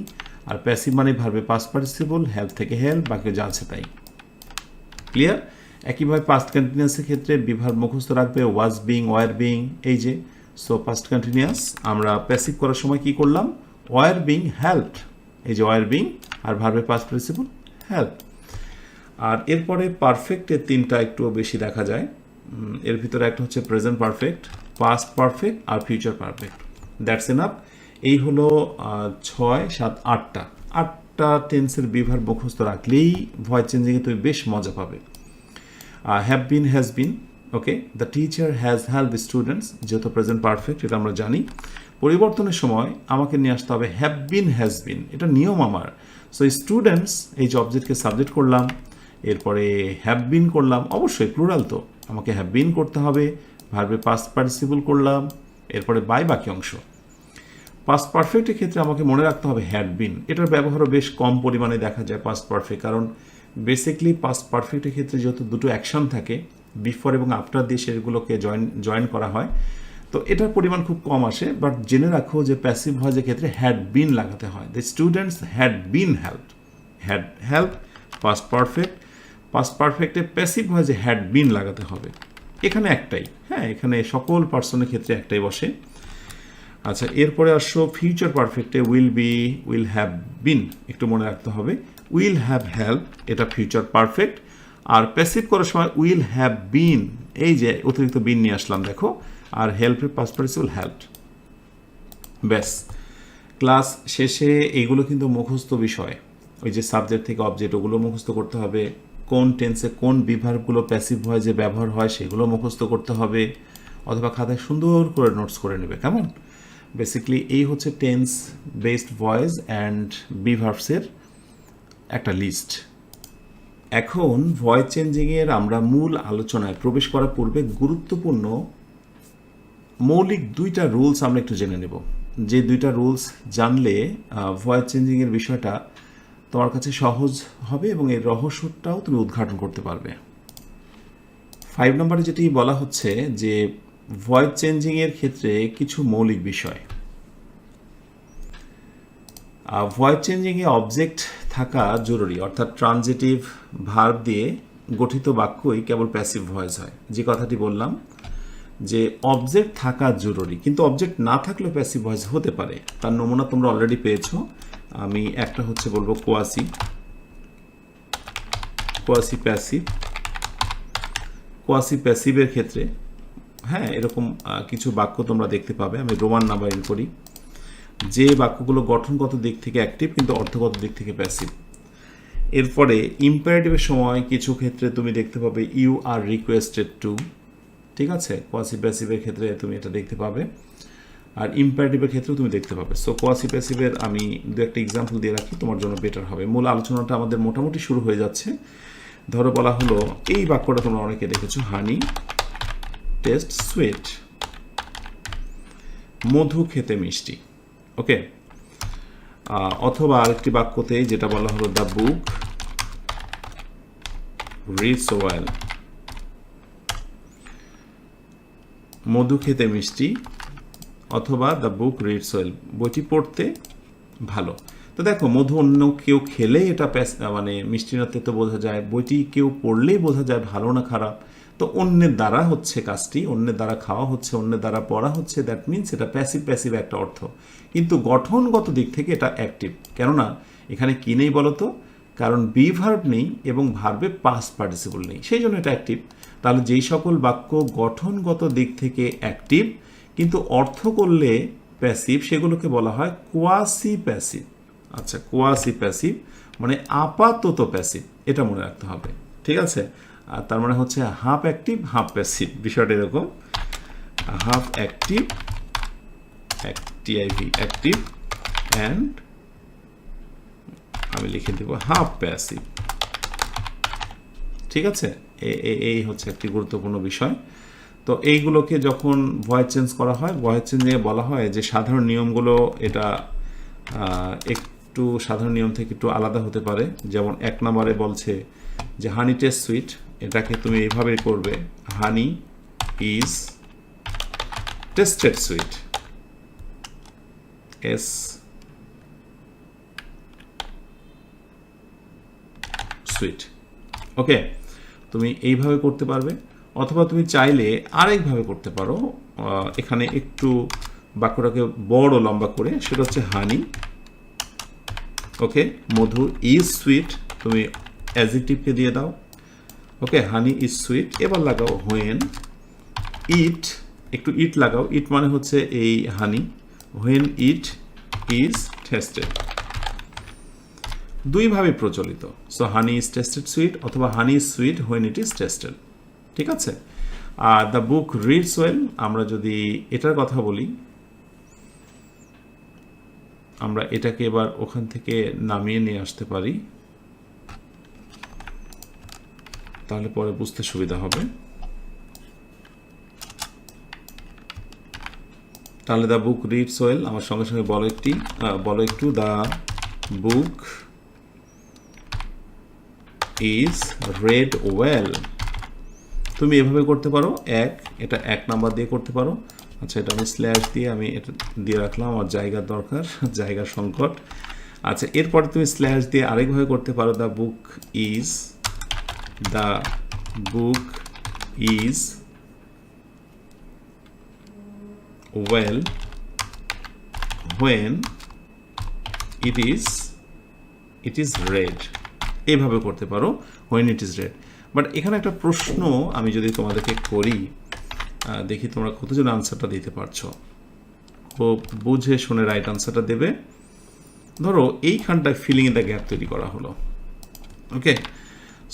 আর প্যাসিভ মানে ভার্বে পাস্ট পার্টিসিপল, হেল্প থেকে হেল্প, বাকি যা আছে তাই, ক্লিয়ার। একইভাবে পাস্ট কন্টিনিউয়াসের ক্ষেত্রে বি ভার্ব মুখস্থ রাখবে, ওয়াজ বিং, ওয়ার বিং, এই যে। সো পাস্ট কন্টিনিউয়াস আমরা প্যাসিভ করার সময় কি করলাম, ওয়ার বিং হেল্পড, এই যে ওয়ার বিং, আর ভার্বে পাস্ট পার্টিসিপল হেল্প। আর এরপরে পারফেক্টের তিনটা একটু বেশি দেখা যায়, এর ভিতরে একটা হচ্ছে প্রেজেন্ট পারফেক্ট, পাস্ট পারফেক্ট আর ফিউচার পারফেক্ট। That's enough. এই হলো 6, 7, 8টা টেন্সের বিভার মুখস্থ রাখলেই ভয়েস চেঞ্জিংয়ে তুমি বেশ মজা পাবে। Have been, has been, okay. The teacher has help students, যেহেতু প্রেজেন্ট পারফেক্ট এটা আমরা জানি। পরিবর্তনের সময় আমাকে নিয়ে আসতে হবে হ্যাভ বিন, হ্যাজ বিন, এটা নিয়ম আমার। সো স্টুডেন্টস এই যে অবজেক্টকে সাবজেক্ট করলাম, এরপরে হ্যাভ বিন করলাম, অবশ্যই প্লুরাল তো আমাকে হ্যাভ বিন করতে হবে, ভার্বে পাস্ট পার্টিসিপল করলাম, এরপরে বাই বাকি অংশ। পাস্ট পারফেক্টের ক্ষেত্রে আমাকে মনে রাখতে হবে হ্যাড বিন, এটার ব্যবহারও বেশ কম পরিমাণে দেখা যায় পাস্ট পারফেক্ট, কারণ বেসিকলি পাস্ট পারফেক্টের ক্ষেত্রে যেহেতু দুটো অ্যাকশন থাকে, বিফোর এবং আফটার দিয়ে সেগুলোকে জয়েন করা হয়, তো এটার পরিমাণ খুব কম আসে। বাট জেনে রাখো যে প্যাসিভ ভয়েসের ক্ষেত্রে হ্যাড বিন লাগাতে হয়। The students had been help, had help past perfect. Past পারফেক্টে প্যাসিভ ভয়েসে হ্যাড বিন লাগাতে হবে, এখানে একটাই, হ্যাঁ, এখানে সকল পার্সনের ক্ষেত্রে একটাই বসে। আচ্ছা, এরপরে আসো ফিউচার পারফেক্টে will be, will have been, একটু মনে রাখতে হবে উইল হ্যাভ হেল্প, এটা ফিউচার পারফেক্ট। আর প্যাসিভ করার সময় উইল হ্যাভ বিন, এই যে অতিরিক্ত বিন নিয়ে আসলাম দেখো, আর হেল্পের পাস্ট পার্টিসিপল হেল্পড। ব্যাস, ক্লাস শেষে এইগুলো কিন্তু মুখস্থ বিষয়, ওই যে সাবজেক্ট থেকে অবজেক্ট ওগুলো মুখস্থ করতে হবে, কোন টেন্সে কোন বিভার্বগুলো প্যাসিভ ভয়েসে ব্যবহার হয় সেগুলো মুখস্থ করতে হবে, অথবা খাতায় সুন্দর করে নোটস করে নেবে, কেমন? বেসিক্যালি এই হচ্ছে টেন্স বেসড ভয়েস অ্যান্ড বিভার্বসের একটা লিস্ট। এখন ভয়েস চেঞ্জিংয়ের আমরা মূল আলোচনায় প্রবেশ করার পূর্বে গুরুত্বপূর্ণ মৌলিক 2টা রুলস আমরা একটু জেনে নেব, যে 2টা রুলস জানলে ভয়েস চেঞ্জিংয়ের বিষয়টা তোমার কাছে সহজ হবে এবং এর রহস্যটাও তুমি উদ্ঘাটন করতে পারবে। 5 নম্বরে যেটি বলা হচ্ছে যে ভয়েস চেঞ্জিংয়ের ক্ষেত্রে কিছু মৌলিক বিষয়। ভয়েস চেঞ্জিংয়ে অবজেক্ট থাকা জরুরি, অর্থাৎ ট্রানজিটিভ ভার্ব দিয়ে গঠিত বাক্যই কেবল প্যাসিভ ভয়েস হয়। যে কথাটি বললাম যে অবজেক্ট থাকা জরুরি, কিন্তু অবজেক্ট না থাকলেও প্যাসিভ ভয়েস হতে পারে। তার নমুনা তোমরা অলরেডি পেয়েছো। আমি একটা হচ্ছে বলবো কোয়াসি প্যাসিভ। কোয়াসি প্যাসিভের ক্ষেত্রে হ্যাঁ এরকম কিছু বাক্য তোমরা দেখতে পাবে। আমি রোমান নাম্বার ইন করি, যে বাক্যগুলো গঠনগত দিক থেকে অ্যাক্টিভ কিন্তু অর্থগত দিক থেকে প্যাসিভ। এরপরে ইম্পারেটিভের সময় কিছু ক্ষেত্রে তুমি দেখতে পাবে ইউ আর রিকোয়েস্টেড টু, ঠিক আছে? কোয়াসি প্যাসিভের ক্ষেত্রে তুমি এটা দেখতে পাবে, আর ইম্পারেটিভের ক্ষেত্রেও তুমি দেখতে পাবে। সো কোয়াসি প্যাসিভের আমি দু একটা এক্সাম্পল দিয়ে রাখি, তোমার জন্য বেটার হবে। মূল আলোচনাটা আমাদের মোটামুটি শুরু হয়ে যাচ্ছে। ধরো বলা হলো এই বাক্যটা তোমরা অনেকে দেখেছো, হানি টেস্ট সুইট, মধু খেতে মিষ্টি, ওকে। অথবা আরেকটি বাক্যতে যেটা বলা হলো দ্য বুক রিডস ওয়েল, মধু খেতে মিষ্টি অথবা দ্য বুক রিডস ওয়েল, বইটি পড়তে ভালো। তো দেখো মধু অন্য কেউ খেলে এটা মানে মিষ্টি না তো বোঝা যায়, বইটি কেউ পড়লেই বোঝা যায় ভালো না খারাপ। তো অন্যের দ্বারা হচ্ছে কাজটি, অন্যের দ্বারা খাওয়া হচ্ছে, অন্যের দ্বারা পড়া হচ্ছে, দ্যাট মিনস এটা প্যাসিভ একটা অর্থ, কিন্তু গঠনগত দিক থেকে এটা অ্যাক্টিভ। কেননা এখানে কি নেই বলো তো? কারণ বি ভার্ব নেই এবং ভার্বে পাস্ট পার্টিসিপল নেই, সেই জন্য এটা অ্যাক্টিভ। তাহলে যেই সকল বাক্য গঠনগত দিক থেকে অ্যাক্টিভ কিন্তু অর্থ করলে প্যাসিভ, সেগুলোকে বলা হয় কোয়াসি প্যাসিভ। আচ্ছা, কোয়াসি প্যাসিভ মানে আপাতত প্যাসিভ, এটা মনে রাখতে হবে, ঠিক আছে? আর তার মানে হচ্ছে হাফ অ্যাক্টিভ হাফ প্যাসিভ, বিষয়টা এরকম, হাফ অ্যাক্টিভ অ্যাক্টিভ অ্যান্ড আমি লিখে দেব হাফ প্যাসিভ, ঠিক আছে? এই হচ্ছে একটি গুরুত্বপূর্ণ বিষয়। তো এইগুলোকে যখন ভয়েস চেঞ্জ করা হয়, ভয়েস চেঞ্জে বলা হয় যে সাধারণ নিয়মগুলো এটা একটু সাধারণ নিয়ম থেকে একটু আলাদা হতে পারে। যেমন 1 নম্বরে বলছে যে হানি টেস্ট সুইট, এটাকে তুমি এইভাবে করবে, honey is tasted sweet, as sweet, okay. তুমি এইভাবে করতে পারবে, অথবা তুমি চাইলে আরেকভাবে করতে পারো। এখানে একটু বাক্যটাকে বড় লম্বা করে, সেটা হচ্ছে হানি, ওকে, মধু ইজ সুইট, তুমি অ্যাডজেক্টিভকে দিয়ে দাও, ওকে, হানি ইজ সুইট। এবার লাগাও হোয়েন ইট, একটু ইট লাগাও। ইট মানে হচ্ছে এই honey. When it is tasted, দুইভাবে প্রচলিত। So honey is tasted sweet অথবা honey is sweet when it is tasted, ঠিক আছে। আর দ্য বুক রিডস ওয়েল, আমরা যদি এটার কথা বলি, আমরা এটাকে এবার ওখান থেকে নামিয়ে নিয়ে আসতে পারি, তাহলে পরে বুঝতে সুবিধা হবে। তাহলে দ্য বুক রিডস ওয়েল, আমার সঙ্গে সঙ্গে বলো একটু the book is red well. তুমি এভাবে করতে পারো, এটা 1 নাম্বার দিয়ে করতে পারো। আচ্ছা, এটা আমি স্ল্যাশ দিয়ে আমি এটা দিয়ে রাখলাম, আমার জায়গার দরকার, জায়গার সংকট। আচ্ছা, এরপরে তুমি স্ল্যাশ দিয়ে আরেকভাবে করতে পারো, the book is well when it is red. এইভাবে করতে পারো, when it is red. But এখানে একটা প্রশ্ন আমি যদি তোমাদেরকে করি, দেখি তোমরা কতজন আনসারটা দিতে পারছো। খুব বুঝে শুনে রাইট আনসারটা দেবে। ধরো এইখানটায় ফিলিং ইন দ্য গ্যাপ তৈরি করা হলো। ওকে,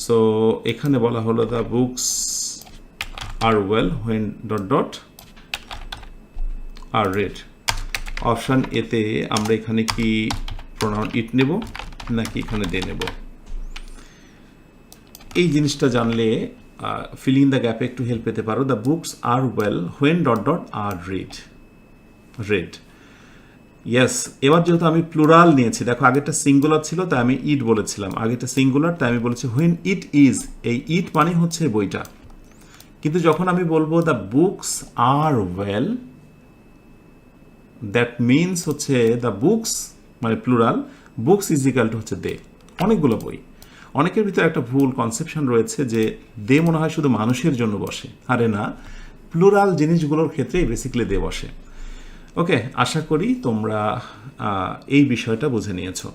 সো এখানে বলা হলো the books are well when dot dot are read. Option এতে আমরা এখানে কি প্রোনাউন ইট নেব নাকি এখানে দে নেব? এই জিনিসটা জানলে ফিলিং ইন দ্য গ্যাপে একটু হেল্প পেতে পারো। The books are well when dot dot are read. Yes, এবার যেহেতু আমি প্লুরাল নিয়েছি, দেখো আগেরটা সিঙ্গুলার ছিল তাই আমি ইট বলেছিলাম, আগেরটা সিঙ্গুলার তাই আমি বলেছি হোয়েন ইট ইজ। এই ইট মানে হচ্ছে বইটা, কিন্তু যখন আমি বলবো the books are well, that means হচ্ছে দ্য বুকস মানে plural, books is equal to হচ্ছে দে, অনেকগুলো বই। অনেকের ভিতরে একটা ভুল কনসেপশন রয়েছে যে দে মনে হয় শুধু মানুষের জন্য বসে, আরে না, প্লুরাল জিনিসগুলোর ক্ষেত্রেই বেসিক্যালি দে বসে। ওকে, আশা করি তোমরা এই বিষয়টা বুঝে নিয়েছো।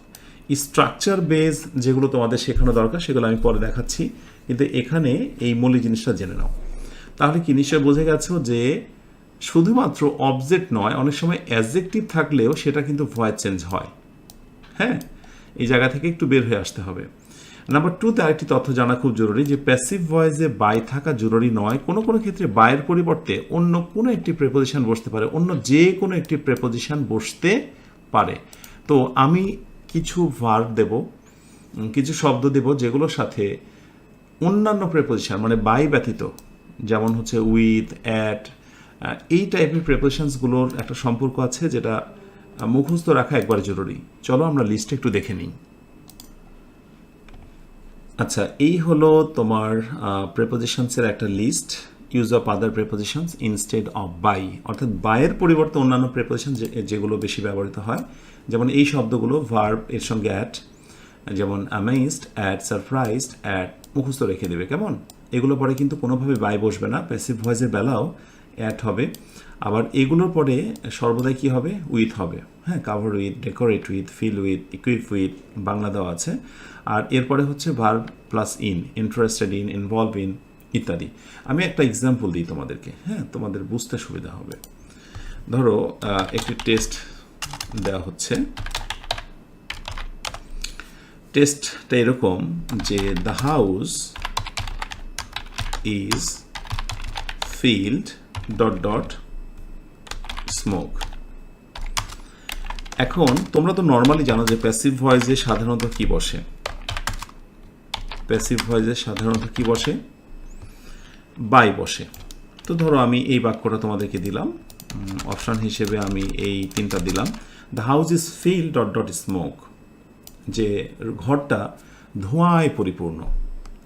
স্ট্রাকচার বেস যেগুলো তোমাদের শেখানো দরকার সেগুলো আমি পরে দেখাচ্ছি, কিন্তু এখানে এই মৌলিক জিনিসটা জেনে নাও। তাহলে কি নিশ্চয় বুঝে গেছো যে শুধুমাত্র অবজেক্ট নয়, অনেক সময় অ্যাডজেক্টিভ থাকলেও সেটা কিন্তু ভয়েস চেঞ্জ হয়। হ্যাঁ, এই জায়গা থেকে একটু বের হয়ে আসতে হবে। নাম্বার 2তে আরেকটি তথ্য জানা খুব জরুরি যে প্যাসিভ ভয়েসে বাই থাকা জরুরি নয়। কোনো কোনো ক্ষেত্রে বাইয়ের পরিবর্তে অন্য কোনো একটি প্রেপোজিশন বসতে পারে, অন্য যে কোনো একটি প্রেপোজিশন বসতে পারে। তো আমি কিছু ভার্ব দেব, কিছু শব্দ দেব যেগুলোর সাথে অন্যান্য প্রেপোজিশন মানে বাই ব্যতীত, যেমন হচ্ছে উইথ, অ্যাট, এই টাইপের প্রেপোজিশনসগুলোর একটা সম্পর্ক আছে যেটা মুখস্থ রাখা একবার জরুরি। চলো আমরা লিস্টে একটু দেখে নিই। আচ্ছা, এই হলো তোমার প্রেপোজিশনসের একটা list. Use of other prepositions instead of by, অর্থাৎ বাইয়ের পরিবর্তে অন্যান্য প্রেপোজিশন যেগুলো বেশি ব্যবহৃত হয়, যেমন এই শব্দগুলো ভার্ব এর সঙ্গে অ্যাট, যেমন অ্যামেজড, অ্যাট, সারপ্রাইজড, অ্যাট মুখস্থ রেখে দেবে, কেমন? এগুলো পরে কিন্তু কোনোভাবে বাই বসবে না, প্যাসিভ ভয়েসের বেলাও অ্যাট হবে। আবার এগুলোর পরে সর্বদাই কি হবে? উইথ হবে। হ্যাঁ, cover with, decorate with, fill with, equip with, Bangla দেওয়া আছে। আর এরপরে হচ্ছে verb plus in, interested in, involve in ইত্যাদি। আমি একটা এক্সাম্পল দিই তোমাদেরকে, হ্যাঁ, তোমাদের বুঝতে সুবিধা হবে। ধরো একটি টেস্ট দেওয়া হচ্ছে, টেস্টটা এরকম যে the house is field dot dot smoke. এখন তোমরা তো নর্মালি জানো যে প্যাসিভ ভয়েসে সাধারণত কি বসে, প্যাসিভ ভয়েসে সাধারণত কি বসে? বাই বসে। তো ধরো আমি এই বাক্যটা তোমাদেরকে দিলাম, অপশান হিসেবে আমি এই 3টা দিলাম। The house is fill dot dot smoke, যে ঘরটা ধোঁয়ায় পরিপূর্ণ।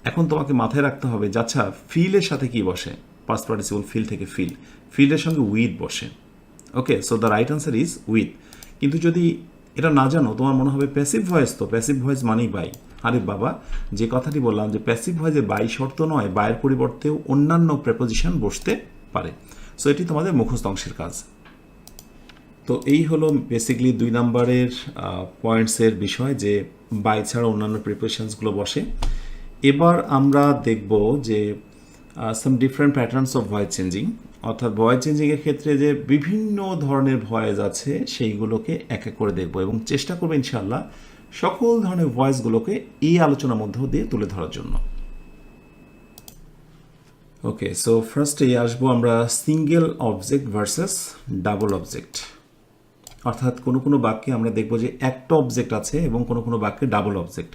এখন তোমাকে মাথায় রাখতে হবে যে আচ্ছা ফিলের সাথে কি বসে? পাস্ট পার্টিসিপল ফিল থেকে ফিল্ডের সঙ্গে উইথ বসে। Okay, so the right answer is with. কিন্তু যদি এটা না জানো, তোমার মনে হবে প্যাসিভ ভয়েস, তো প্যাসিভ ভয়েস মানেই বাই। আরে বাবা, যে কথাটি বললাম যে প্যাসিভ ভয়েসে বাই শর্ত নয়, বাইয়ের পরিবর্তেও অন্যান্য প্রেপোজিশন বসতে পারে। সো এটি তোমাদের মুখস্থ অংশের কাজ। তো এই হলো বেসিক্যালি 2 নম্বরের পয়েন্টসের বিষয়, যে বাই ছাড়া অন্যান্য প্রিপারেশনসগুলো বসে। এবার আমরা দেখব যে সাম different patterns of voice changing, অর্থাৎ ভয়েস চেঞ্জিংয়ের ক্ষেত্রে যে বিভিন্ন ধরনের ভয়েস আছে সেইগুলোকে এক এক করে দেখব এবং চেষ্টা করবো ইনশাআল্লাহ সকল ধরনের ভয়েসগুলোকে এই আলোচনার মধ্য দিয়ে তুলে ধরার জন্য। ওকে, সো ফার্স্টে আসবো আমরা single object versus double object. অর্থাৎ কোনো কোনো বাক্যে আমরা দেখব যে একটা অবজেক্ট আছে এবং কোনো কোনো বাক্যে double object,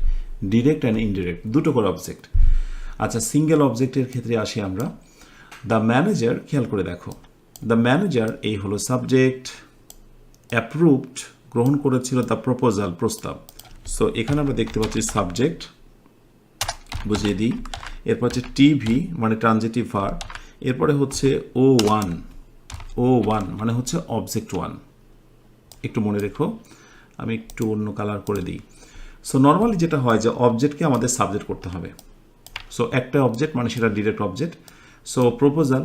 direct and indirect দুটো করে অবজেক্ট। আচ্ছা, সিঙ্গেল অবজেক্টের ক্ষেত্রে আসি আমরা। দ্য ম্যানেজার, খেয়াল করে দেখো, দ্য ম্যানেজার এই হলো সাবজেক্ট, অ্যাপ্রুভড গ্রহণ করেছিল দ্য প্রপোজাল প্রস্তাব। সো এখানে আমরা দেখতে পাচ্ছি সাবজেক্ট, বুঝিয়ে দিই। এরপর হচ্ছে টিভি মানে ট্রানজিটিভ ভার্ব, এরপরে হচ্ছে ও ওয়ান মানে হচ্ছে অবজেক্ট ওয়ান। একটু মনে রেখো, আমি একটু অন্য কালার করে দিই। সো নর্মালি যেটা হয় যে অবজেক্টকে আমাদের সাবজেক্ট করতে হবে। সো একটা অবজেক্ট মানে সেটা direct object. So proposal,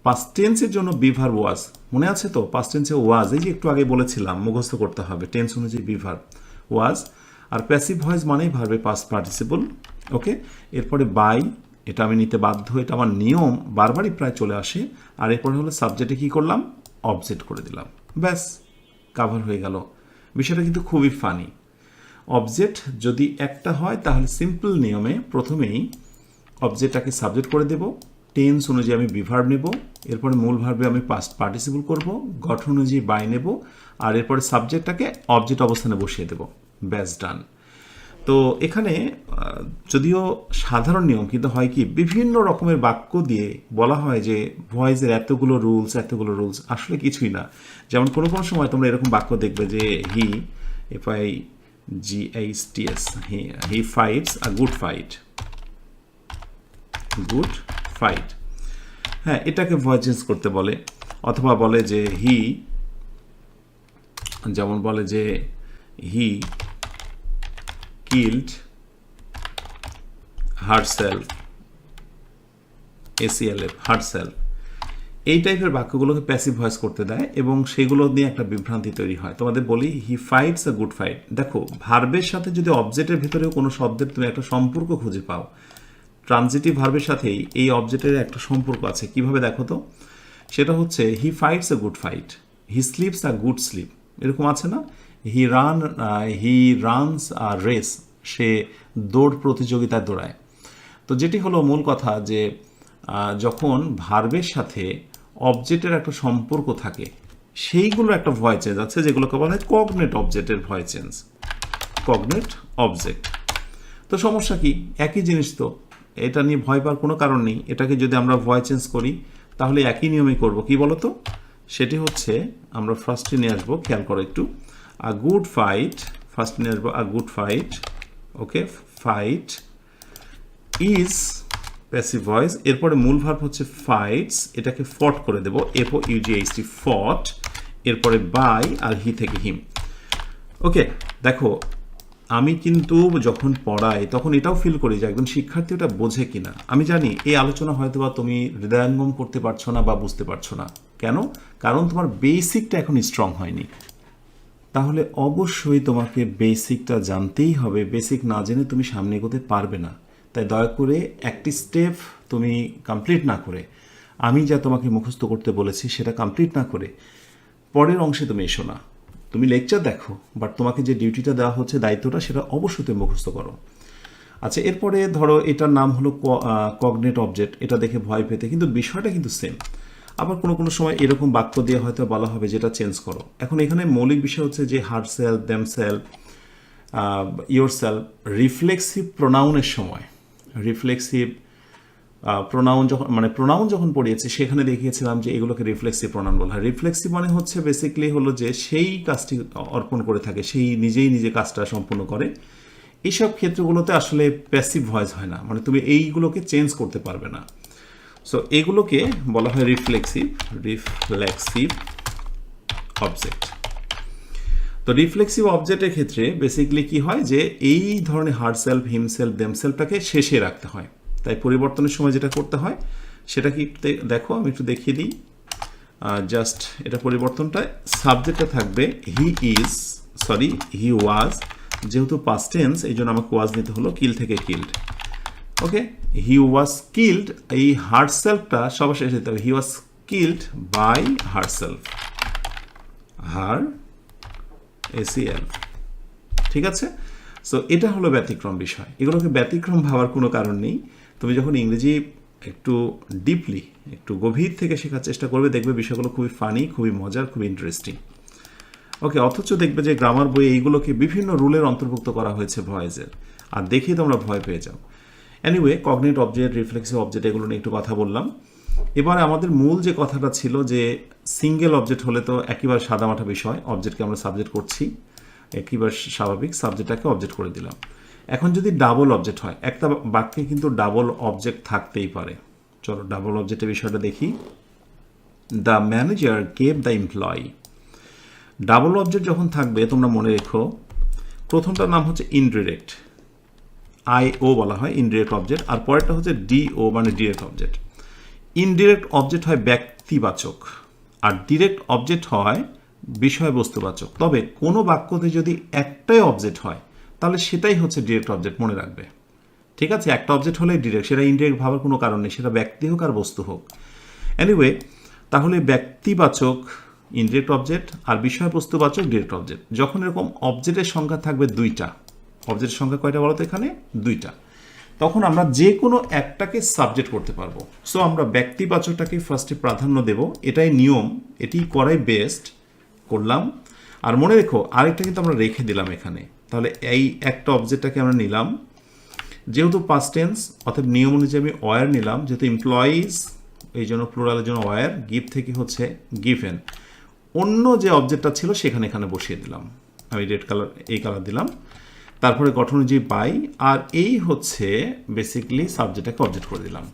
past টেন্সের জন্য বি ভার্ব ওয়াজ, মনে আছে তো? পাস্ট টেন্সে ওয়াজ, এই যে একটু আগে বলেছিলাম মুখস্থ করতে হবে টেন্স অনুযায়ী বি ভার্ব ওয়াজ। আর প্যাসিভ ভয়েস মানেই ভার্বে পাস্ট পার্টিসিপল। ওকে, এরপরে বাই, এটা আমি নিতে বাধ্য, এটা আমার নিয়ম, বারবারই প্রায় চলে আসে। আর এরপরে হলো সাবজেক্টে কী করলাম, অবজেক্ট করে দিলাম, ব্যাস কাভার হয়ে গেল। বিষয়টা কিন্তু খুবই ফানি। অবজেক্ট যদি একটা হয় তাহলে সিম্পল নিয়মে প্রথমেই অবজেক্টটাকে সাবজেক্ট করে দেব, টেন্স অনুযায়ী আমি বিভার্ব নেব, এরপরে মূল ভার্বে আমি পাস্ট পার্টিসিপল করব, গঠন অনুযায়ী বাই নেব, আর এরপরে সাবজেক্টটাকে অবজেক্ট অবস্থানে বসিয়ে দেব, ব্যাস ডান। তো এখানে যদিও সাধারণ নিয়ম, কিন্তু হয় কি বিভিন্ন রকমের বাক্য দিয়ে বলা হয় যে ভয়েসের এতগুলো রুলস, আসলে কিছুই না। যেমন কোনো কোনো সময় তোমরা এরকম বাক্য দেখবে যে FIGHTS, he fights a good fight. হ্যাঁ, এটাকে ভয়েস চেঞ্জ করতে বলে, অথবা বলে যে যেমন বলে যে he killed herself, ACLF herself. এই টাইপের বাক্যগুলোকে প্যাসিভ ভয়েস করতে দেয় এবং সেগুলো নিয়ে একটা বিভ্রান্তি তৈরি হয়। তোমাদের বলি হি ফাইটস আ গুড ফাইট। দেখো, ভার্বের সাথে যদি অবজেক্টের ভেতরেও কোনো শব্দের তুমি একটা সম্পর্ক খুঁজে পাও, ট্রানজিটিভ ভার্বের সাথেই এই অবজেক্টের একটা সম্পর্ক আছে। কিভাবে দেখো তো? সেটা হচ্ছে he fights a good fight, he sleeps a good sleep, এরকম আছে না? হি রানস আ রেস, সে দৌড় প্রতিযোগিতায় দৌড়ায়। তো যেটি হলো মূল কথা যে যখন ভার্বের সাথে অবজেক্টের একটা সম্পর্ক থাকে সেইগুলোর একটা ভয়েস চেঞ্জ আছে, যেগুলোকে বলা হয় কগনেট অবজেক্টের ভয়েস চেঞ্জ, কগনেট অবজেক্ট। তো সমস্যা কি? একই জিনিস তো, এটা নিয়ে ভয় পাওয়ার কোনো কারণ নেই। এটাকে যদি আমরা ভয়েস চেঞ্জ করি তাহলে একই নিয়মেই করব। কি বলো তো? সেটি হচ্ছে আমরা ফার্স্টে নিয়ে আসবো, খেয়াল করো একটু, আ গুড ফাইট, ফার্স্ট নিয়ে আসবো আ good fight. Okay, fight is passive voice, এরপরে মূল ভার্ব হচ্ছে ফাইটস, এটাকে ফট করে দেবো, FOUGHT ফট, এরপরে বাই আর হি থেকে হিম। ওকে, দেখো আমি কিন্তু যখন পড়াই তখন এটাও ফিল করি যে একজন শিক্ষার্থী ওটা বোঝে কিনা। আমি জানি এই আলোচনা হয়তো বা তুমি হৃদয়ঙ্গম করতে পারছো না বা বুঝতে পারছো না। কেন? কারণ তোমার বেসিকটা এখন স্ট্রং হয়নি। তাহলে অবশ্যই তোমাকে বেসিকটা জানতেই হবে। বেসিক না জেনে তুমি সামনে এগোতে পারবে না। তাই দয়া করে একটি স্টেপ তুমি কমপ্লিট না করে, আমি যা তোমাকে মুখস্থ করতে বলেছি সেটা কমপ্লিট না করে পরের অংশে তুমি এসো না। তুমি লেকচার দেখো, বাট তোমাকে যে ডিউটিটা দেওয়া হচ্ছে, দায়িত্বটা, সেটা অবশ্যই তুমি মুখস্থ করো। আচ্ছা, এরপরে ধরো এটার নাম হলো কগনেট অবজেক্ট, এটা দেখে ভয় পেতে, কিন্তু বিষয়টা কিন্তু সেম। আবার কোনো কোনো সময় এরকম বাক্য দিয়ে হয়তো বলা হবে যেটা চেঞ্জ করো। এখন এখানে মৌলিক বিষয় হচ্ছে যে হারসেলফ, দেমসেলফ, ইয়োরসেলফ, রিফ্লেক্সিভ প্রোনাউনের সময়, রিফ্লেক্সিভ প্রোনাউন যখন পড়িয়েছি সেখানে দেখিয়েছিলাম যে এগুলোকে রিফ্লেক্সিভ প্রোনাউন বলা হয়। রিফ্লেক্সিভ মানে হচ্ছে বেসিক্যালি হলো যে সেই কাজটি অর্পণ করে থাকে, সেই নিজে কাজটা সম্পূর্ণ করে। এইসব ক্ষেত্রগুলোতে আসলে প্যাসিভ ভয়েস হয় না, মানে তুমি এইগুলোকে চেঞ্জ করতে পারবে না। সো এগুলোকে বলা হয় রিফ্লেক্সিভ অবজেক্ট। তো রিফ্লেক্সিভ অবজেক্টের ক্ষেত্রে বেসিক্যালি কি হয় যে এই ধরনের হারসেলফ, হিমসেলফ, দেমসেলফটাকে শেষে রাখতে হয়। তাই পরিবর্তনের সময় যেটা করতে হয় সেটা কি দেখো, আমি একটু দেখিয়ে দিই। জাস্ট এটা পরিবর্তনটা, সাবজেক্টটা থাকবে হি ওয়াজ, যেহেতু পাস্ট টেন্স এই জন্য আমাকে ওয়াজ নিতে হলো, কিল থেকে killed. Okay, he was killed, এই হারসেলফটা সবার শেষে দিতে হবে, he was killed by herself, her ACL, ঠিক আছে। সো এটা হলো ব্যতিক্রম বিষয়, এগুলোকে ব্যতিক্রম ভাবার কোনো কারণ নেই। তুমি যখন ইংরেজি একটু ডিপলি, একটু গভীর থেকে শেখার চেষ্টা করবে, দেখবে বিষয়গুলো খুবই ফানি, খুবই মজার, খুবই ইন্টারেস্টিং। ওকে, অথচ দেখবে যে গ্রামার বইয়ে এইগুলোকে বিভিন্ন রুলের অন্তর্ভুক্ত করা হয়েছে ভয়েসের, আর দেখেই তোমরা ভয় পেয়ে যাও। এনিওয়ে, কগনিট অবজেক্ট, রিফ্লেক্সিভ অবজেক্ট, এগুলো নিয়ে একটু কথা বললাম। এবার আমাদের মূল যে কথাটা ছিল যে সিঙ্গেল অবজেক্ট হলে তো একেবারে সাদামাটা বিষয়, অবজেক্টকে আমরা সাবজেক্ট করছি, একেবারে স্বাভাবিক, সাবজেক্টটাকে অবজেক্ট করে দিলাম। এখন যদি ডাবল অবজেক্ট হয়, একটা বাক্যে কিন্তু ডাবল অবজেক্ট থাকতেই পারে। চলো ডাবল অবজেক্টের বিষয়টা দেখি। The manager gave the employee. Double object যখন থাকবে তোমরা মনে রেখো, প্রথমটার নাম হচ্ছে ইনডিরেক্ট, IO বলা হয় ইনডিরেক্ট অবজেক্ট, আর পরেরটা হচ্ছে DO মানে ডিরেক্ট অবজেক্ট। ইনডিরেক্ট অবজেক্ট হয় ব্যক্তিবাচক, আর ডিরেক্ট অবজেক্ট হয় বিষয়বস্তুবাচক। তবে কোনো বাক্যতে যদি একটাই অবজেক্ট হয় তাহলে সেটাই হচ্ছে ডিরেক্ট অবজেক্ট, মনে রাখবে, ঠিক আছে। একটা অবজেক্ট হলে ডিরেক্ট, সেটা ইনডিরেক্ট ভাবার কোনো কারণ নেই, সেটা ব্যক্তি হোক আর বস্তু হোক। এনিওয়ে, তাহলে ব্যক্তিবাচক ইনডিরেক্ট অবজেক্ট আর বিষয়বস্তুবাচক ডিরেক্ট অবজেক্ট। যখন এরকম অবজেক্টের সংখ্যা থাকবে দুইটা, অবজেক্টের সংখ্যা কয়টা বলো তো এখানে? দুইটা, তখন আমরা যে কোনো একটাকে সাবজেক্ট করতে পারবো। সো আমরা ব্যক্তিবাচকটাকে ফার্স্টে প্রাধান্য দেব, এটাই নিয়ম, এটি করাই বেস্ট, করলাম। আর মনে রেখো আরেকটা কিন্তু আমরা রেখে দিলাম এখানে, তাহলে এই একটা অবজেক্টটাকে আমরা নিলাম, যেহেতু পাস্ট টেন্স অর্থাৎ নিয়ম অনুযায়ী আমি ওয়ার নিলাম, যেহেতু এমপ্লয়িজ এই জন্য প্লুরালের জন্য ওয়ার, গিভ থেকে হচ্ছে গিভেন, অন্য যে অবজেক্টটা ছিল সেখানে এখানে বসিয়ে দিলাম, আমি রেড কালার এই কালার দিলাম, তারপরে গঠন অনুযায়ী বাই, আর এই হচ্ছে বেসিক্যালি সাবজেক্টটাকে অবজেক্ট করে দিলাম।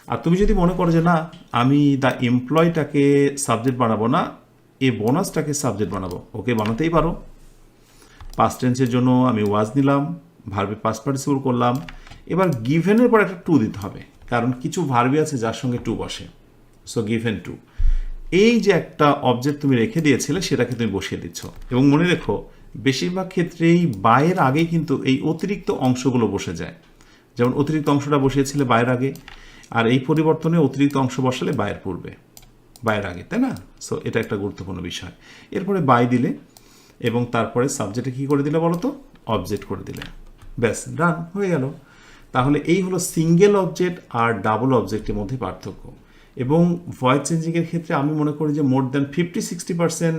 আর তুমি যদি মনে করো যে না আমি দ্য এমপ্লয়টাকে সাবজেক্ট বানাবো না, এ বোনাসটাকে সাবজেক্ট বানাবো, ওকে বানাতেই পারো। পাস্ট টেন্সের জন্য আমি ওয়াজ নিলাম, ভার্বে পাস্ট পার্টিসিপল করলাম, এবার গিভেনের পর একটা টু দিতে হবে, কারণ কিছু ভার্বই আছে যার সঙ্গে টু বসে, সো গিভেন টু। এই যে একটা অবজেক্ট তুমি রেখে দিয়েছিলে সেটাকে তুমি বসিয়ে দিচ্ছ, এবং মনে রেখো বেশিরভাগ ক্ষেত্রেই বায়ের আগে কিন্তু এই অতিরিক্ত অংশগুলো বসে যায়, যেমন অতিরিক্ত অংশটা বসিয়েছিলে বায়ের আগে, আর এই পরিবর্তনে অতিরিক্ত অংশ বসালে বায়ের পূর্বে, বায়ের আগে, তাই না? সো এটা একটা গুরুত্বপূর্ণ বিষয়। এরপরে বাই দিলে এবং তারপরে সাবজেক্টে কী করে দিলে বলো তো? অবজেক্ট করে দিলে, ব্যাস ডান হয়ে গেল। তাহলে এই হলো সিঙ্গেল অবজেক্ট আর ডাবল অবজেক্টের মধ্যে পার্থক্য। এবং ভয়েস চেঞ্জিংয়ের ক্ষেত্রে আমি মনে করি যে মোর দ্যান 50-60%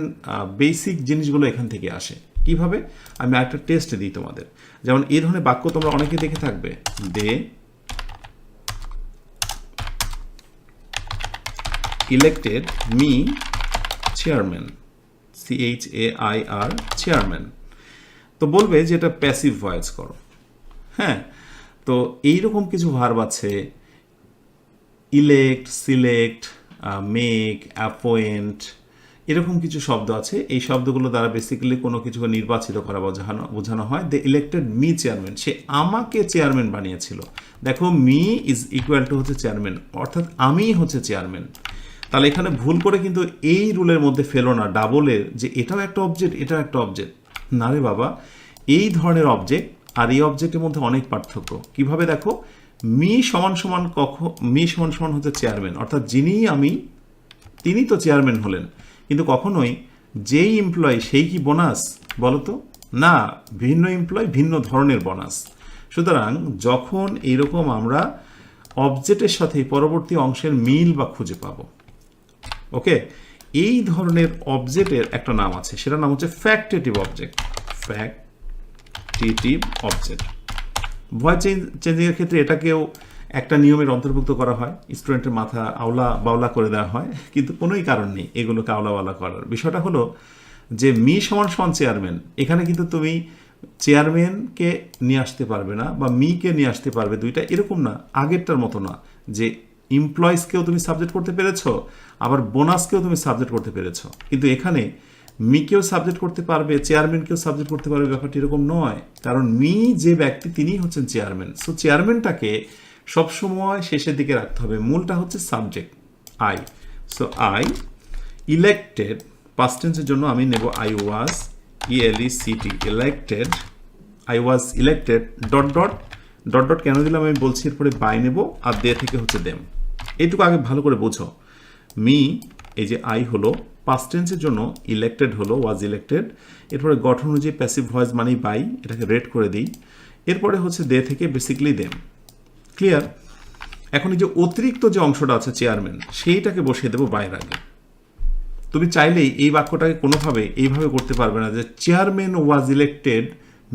বেসিক জিনিসগুলো এখান থেকে আসে। কিভাবে? আমি আরেকটা টেস্ট দিই তোমাদের, যেমন এই ধরনের বাক্য তোমরা অনেকে দেখে থাকবে, they elected me chairman, CHAIR chairman, তো বলবে যে এটা প্যাসিভ ভয়েস করো। হ্যাঁ, তো এইরকম কিছু ভার্ব আছে, ইলেক্ট, সিলেক্ট, মেক, অ্যাপয়েন্ট, এরকম কিছু শব্দ আছে। এই শব্দগুলো দ্বারা বেসিক্যালি কোনো কিছুকে নির্বাচিত করা বোঝানো হয়। দে ইলেক্টেড মি চেয়ারম্যান, সে আমাকে চেয়ারম্যান বানিয়েছিল। দেখো মি ইজ ইকুয়াল টু হচ্ছে চেয়ারম্যান, অর্থাৎ আমিই হচ্ছে চেয়ারম্যান। তাহলে এখানে ভুল করে কিন্তু এই রুলের মধ্যে ফেলো না ডাবলের, যে এটাও একটা অবজেক্ট এটাও একটা অবজেক্ট, না রে বাবা, এই ধরনের অবজেক্ট আর এই অবজেক্টের মধ্যে অনেক পার্থক্য। কিভাবে দেখো, মি সমান সমান হচ্ছে চেয়ারম্যান, অর্থাৎ যিনি আমি তিনি তো চেয়ারম্যান হলেন, কিন্তু কখনোই যেই এমপ্লয় সেই কি বোনাস বলো তো? না, ভিন্ন এমপ্লয় ভিন্ন ধরনের বোনাস। সুতরাং যখন এইরকম আমরা অবজেক্টের সাথে পরবর্তী অংশের মিল বা খুঁজে পাবো, ওকে, এই ধরনের অবজেক্টের একটা নাম আছে, সেটার নাম হচ্ছে factitive object. Factitive object voice চেঞ্জিংয়ের ক্ষেত্রে এটাকেও একটা নিয়মের অন্তর্ভুক্ত করা হয়, স্টুডেন্টের মাথা আওলা বাওলা করে দেওয়া হয়, কিন্তু কোনোই কারণ নেই এগুলোকে আওলা বাওলা করার। বিষয়টা হলো যে মি সমান সমান চেয়ারম্যান, এখানে কিন্তু তুমি চেয়ারম্যানকে নিয়ে আসতে পারবে না বা মিকে নিয়ে আসতে পারবে দুইটা, এরকম না, আগেরটার মতো না যে এমপ্লয়িজকেও তুমি সাবজেক্ট করতে পেরেছো আবার বোনাসকেও তুমি সাবজেক্ট করতে পেরেছো, কিন্তু এখানে মিকেও সাবজেক্ট করতে পারবে চেয়ারম্যানকেও সাবজেক্ট করতে পারবে, ব্যাপারটি এরকম নয়, কারণ মি যে ব্যক্তি তিনিই হচ্ছেন চেয়ারম্যান। সো চেয়ারম্যানটাকে সবসময় শেষের দিকে রাখতে হবে, মূলটা হচ্ছে subject I. So I elected, past টেন্সের জন্য আমি নেব I was, ELECT, elected, I was elected dot dot dot dot কেন দিলাম আমি বলছি, এরপরে বাই নেব, আর দে থেকে হচ্ছে দেম। এইটুকু আগে ভালো করে বোঝো। মি, এই যে আই হলো পাস্ট টেন্সের জন্য ইলেক্টেড হলো, ওয়াজ ইলেক্টেড। এরপরে গঠন অনুযায়ী প্যাসিভ ভয়েস মানেই বাই, এটাকে রেড করে দিই। এরপরে হচ্ছে দে থেকে বেসিক্যালি দেম। ক্লিয়ার? এখন এই যে অতিরিক্ত যে অংশটা আছে চেয়ারম্যান, সেইটাকে বসিয়ে দেবো বাইয়ের আগে। তুমি চাইলেই এই বাক্যটাকে কোনোভাবে এইভাবে করতে পারবে না যে chairman was elected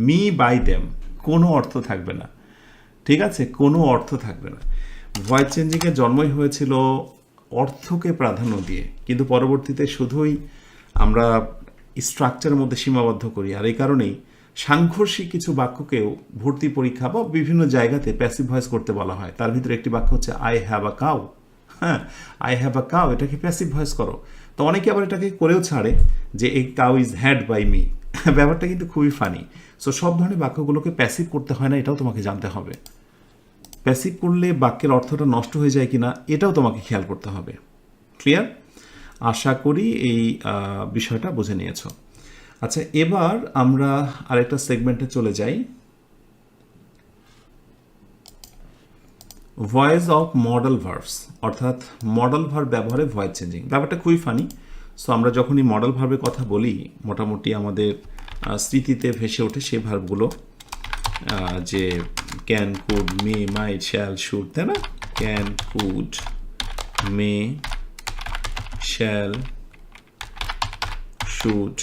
me by them, কোনো অর্থ থাকবে না। ঠিক আছে, কোনো অর্থ থাকবে না। ভয়েস চেঞ্জিংয়ের জন্মই হয়েছিল অর্থকে প্রাধান্য দিয়ে, কিন্তু পরবর্তীতে শুধুই আমরা স্ট্রাকচারের মধ্যে সীমাবদ্ধ করি। আর এই কারণেই সাংঘর্ষিক কিছু বাক্যকেও ভর্তি পরীক্ষা বা বিভিন্ন জায়গাতে প্যাসিভ ভয়েস করতে বলা হয়। তার ভিতরে একটি বাক্য হচ্ছে আই হ্যাভ আ কাউ। হ্যাঁ, আই হ্যাভ আ কাউ, এটাকে প্যাসিভ ভয়েস করো। তো অনেকে আবার এটাকে করেও ছাড়ে যে এই cow is had by me. ব্যাপারটা কিন্তু খুবই ফানি। সো সব ধরনের বাক্যগুলোকে প্যাসিভ করতে হয় না, এটাও তোমাকে জানতে হবে। প্যাসিভ করলে বাক্যের অর্থটা নষ্ট হয়ে যায় কিনা এটাও তোমাকে খেয়াল করতে হবে। ক্লিয়ার? আশা করি এই বিষয়টা বুঝে নিয়েছ। আচ্ছা, এবার আমরা আরেকটা সেগমেন্টে চলে যাই, ভয়েস অফ মডেল ভার্বস, অর্থাৎ মডেল ভার্ব ব্যবহারে ভয়েস চেঞ্জিং। ব্যাপারটা খুবই ফানি। সো আমরা যখনই মডেল ভার্বের কথা বলি, মোটামুটি আমাদের স্মৃতিতে ভেসে ওঠে সেই ভার্বগুলো, যে can, could, may, might, shall, should, তাই না? Can, could, may, shall, should,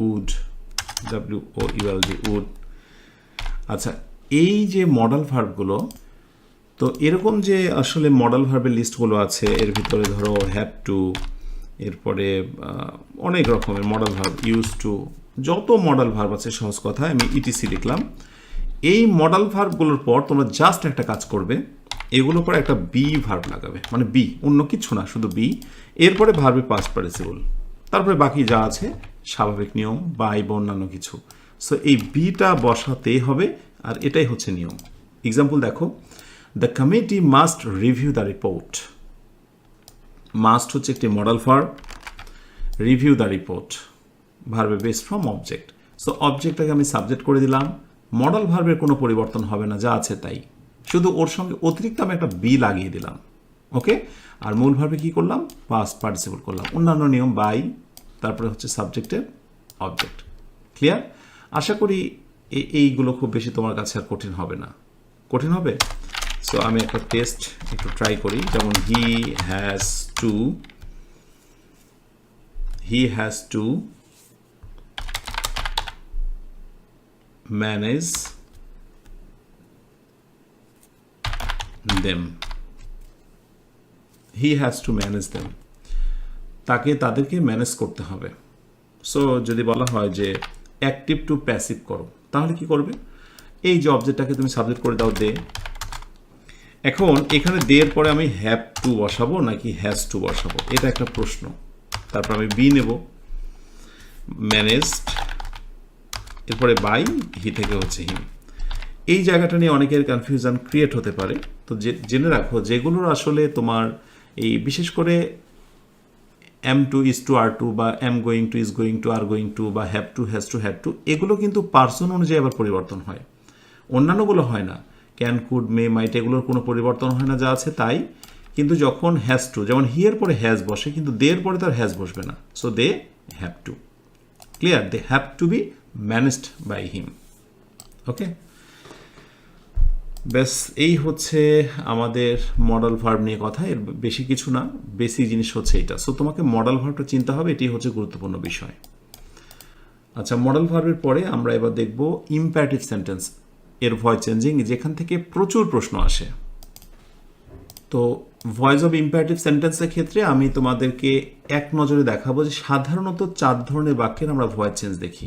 would, WOULD, would. আচ্ছা, এই যে মডেল ভার্বগুলো, তো এরকম যে আসলে মডেল ভার্বের লিস্টগুলো আছে, এর ভিতরে ধরো হ্যাভ টু, এরপরে অনেক রকমের মডেল ভার্ব, ইউজ টু, যত মডেল ভার্ব আছে সহজ কথায় আমি ইটিসি লিখলাম। এই মডেল ভার্বগুলোর পর তোমরা জাস্ট একটা কাজ করবে, এগুলোর পর একটা বি ভার্ব লাগাবে, মানে বি, অন্য কিছু না, শুধু বি। এরপরে ভার্বে পাস্ট পার্টিসিপল, তারপরে বাকি যা আছে স্বাভাবিক নিয়ম বাই বা অন্যান্য কিছু। সো এই বিটা বসাতেই হবে, আর এটাই হচ্ছে নিয়ম। এক্সাম্পল দেখো, the committee must review the report. Must হচ্ছে একটি modal verb, review the report ভার্বে বেস ফ্রম অবজেক্ট। সো অবজেক্টটাকে আমি সাবজেক্ট করে দিলাম, মডেল ভার্বের কোনো পরিবর্তন হবে না, যা আছে তাই, শুধু ওর সঙ্গে অতিরিক্ত আমি একটা বি লাগিয়ে দিলাম। ওকে, আর মূল ভার্বে কি করলাম? পাস্ট পার্টিসিপল করলাম, অন্যান্য নিয়ম বাই, তারপরে হচ্ছে সাবজেক্টের অবজেক্ট। ক্লিয়ার? আশা করি এইগুলো খুব বেশি তোমার কাছে আর কঠিন হবে না। কঠিন হবে? সো আমি একটা টেস্ট একটু ট্রাই করি, যেমন he has to manage them. He has to manage them, তাদেরকে ম্যানেজ করতে হবে। সো যদি বলা হয় যে অ্যাক্টিভ টু প্যাসিভ করো, তাহলে কি করবে? এই যে অবজেক্টটাকে তুমি সাবজেক্ট করে দাও দে। এখন এখানে দে এর পরে আমি হ্যাভ টু বসাবো নাকি হ্যাজ টু বসাবো, এটা একটা প্রশ্ন। তারপর আমি বি নেব, ম্যানেজড, এরপরে বাই, হি থেকে হচ্ছে হিম। এই জায়গাটা নিয়ে অনেকের কনফিউশন ক্রিয়েট হতে পারে। তো জেনে রাখো, যেগুলোর আসলে তোমার এই বিশেষ করে am to, is to, are to, বা am going to, is going to, are going to, বা have to, has to, had to, এগুলো কিন্তু পার্সন অনুযায়ী আবার পরিবর্তন হয়, অন্যান্যগুলো হয় না। ক্যান, কুড, মে, মাইট, এগুলোর কোনো পরিবর্তন হয় না, যা আছে তাই। কিন্তু যখন হ্যাজ টু, যেমন হি এর পরে হ্যাজ বসে, কিন্তু দে এর পরে তার হ্যাজ বসবে না। So they have to. Clear? They have to be managed by him. Okay, ব্যাস এই হচ্ছে আমাদের মডেল ভার্ব নিয়ে কথা। এর বেশি কিছু না, বেসিক জিনিস হচ্ছে এটা। সো তোমাকে মডেল ভার্বটা চিন্তা হবে, এটি হচ্ছে গুরুত্বপূর্ণ বিষয়। আচ্ছা, মডেল ভার্বের পরে আমরা এবার দেখব ইম্পারেটিভ সেন্টেন্স এর ভয়েস চেঞ্জিং, যেখান থেকে প্রচুর প্রশ্ন আসে। তো ভয়েস অফ ইম্পারেটিভ সেন্টেন্সের ক্ষেত্রে আমি তোমাদেরকে এক নজরে দেখাবো যে সাধারণত 4 ধরনের বাক্যের আমরা ভয়েস চেঞ্জ দেখি।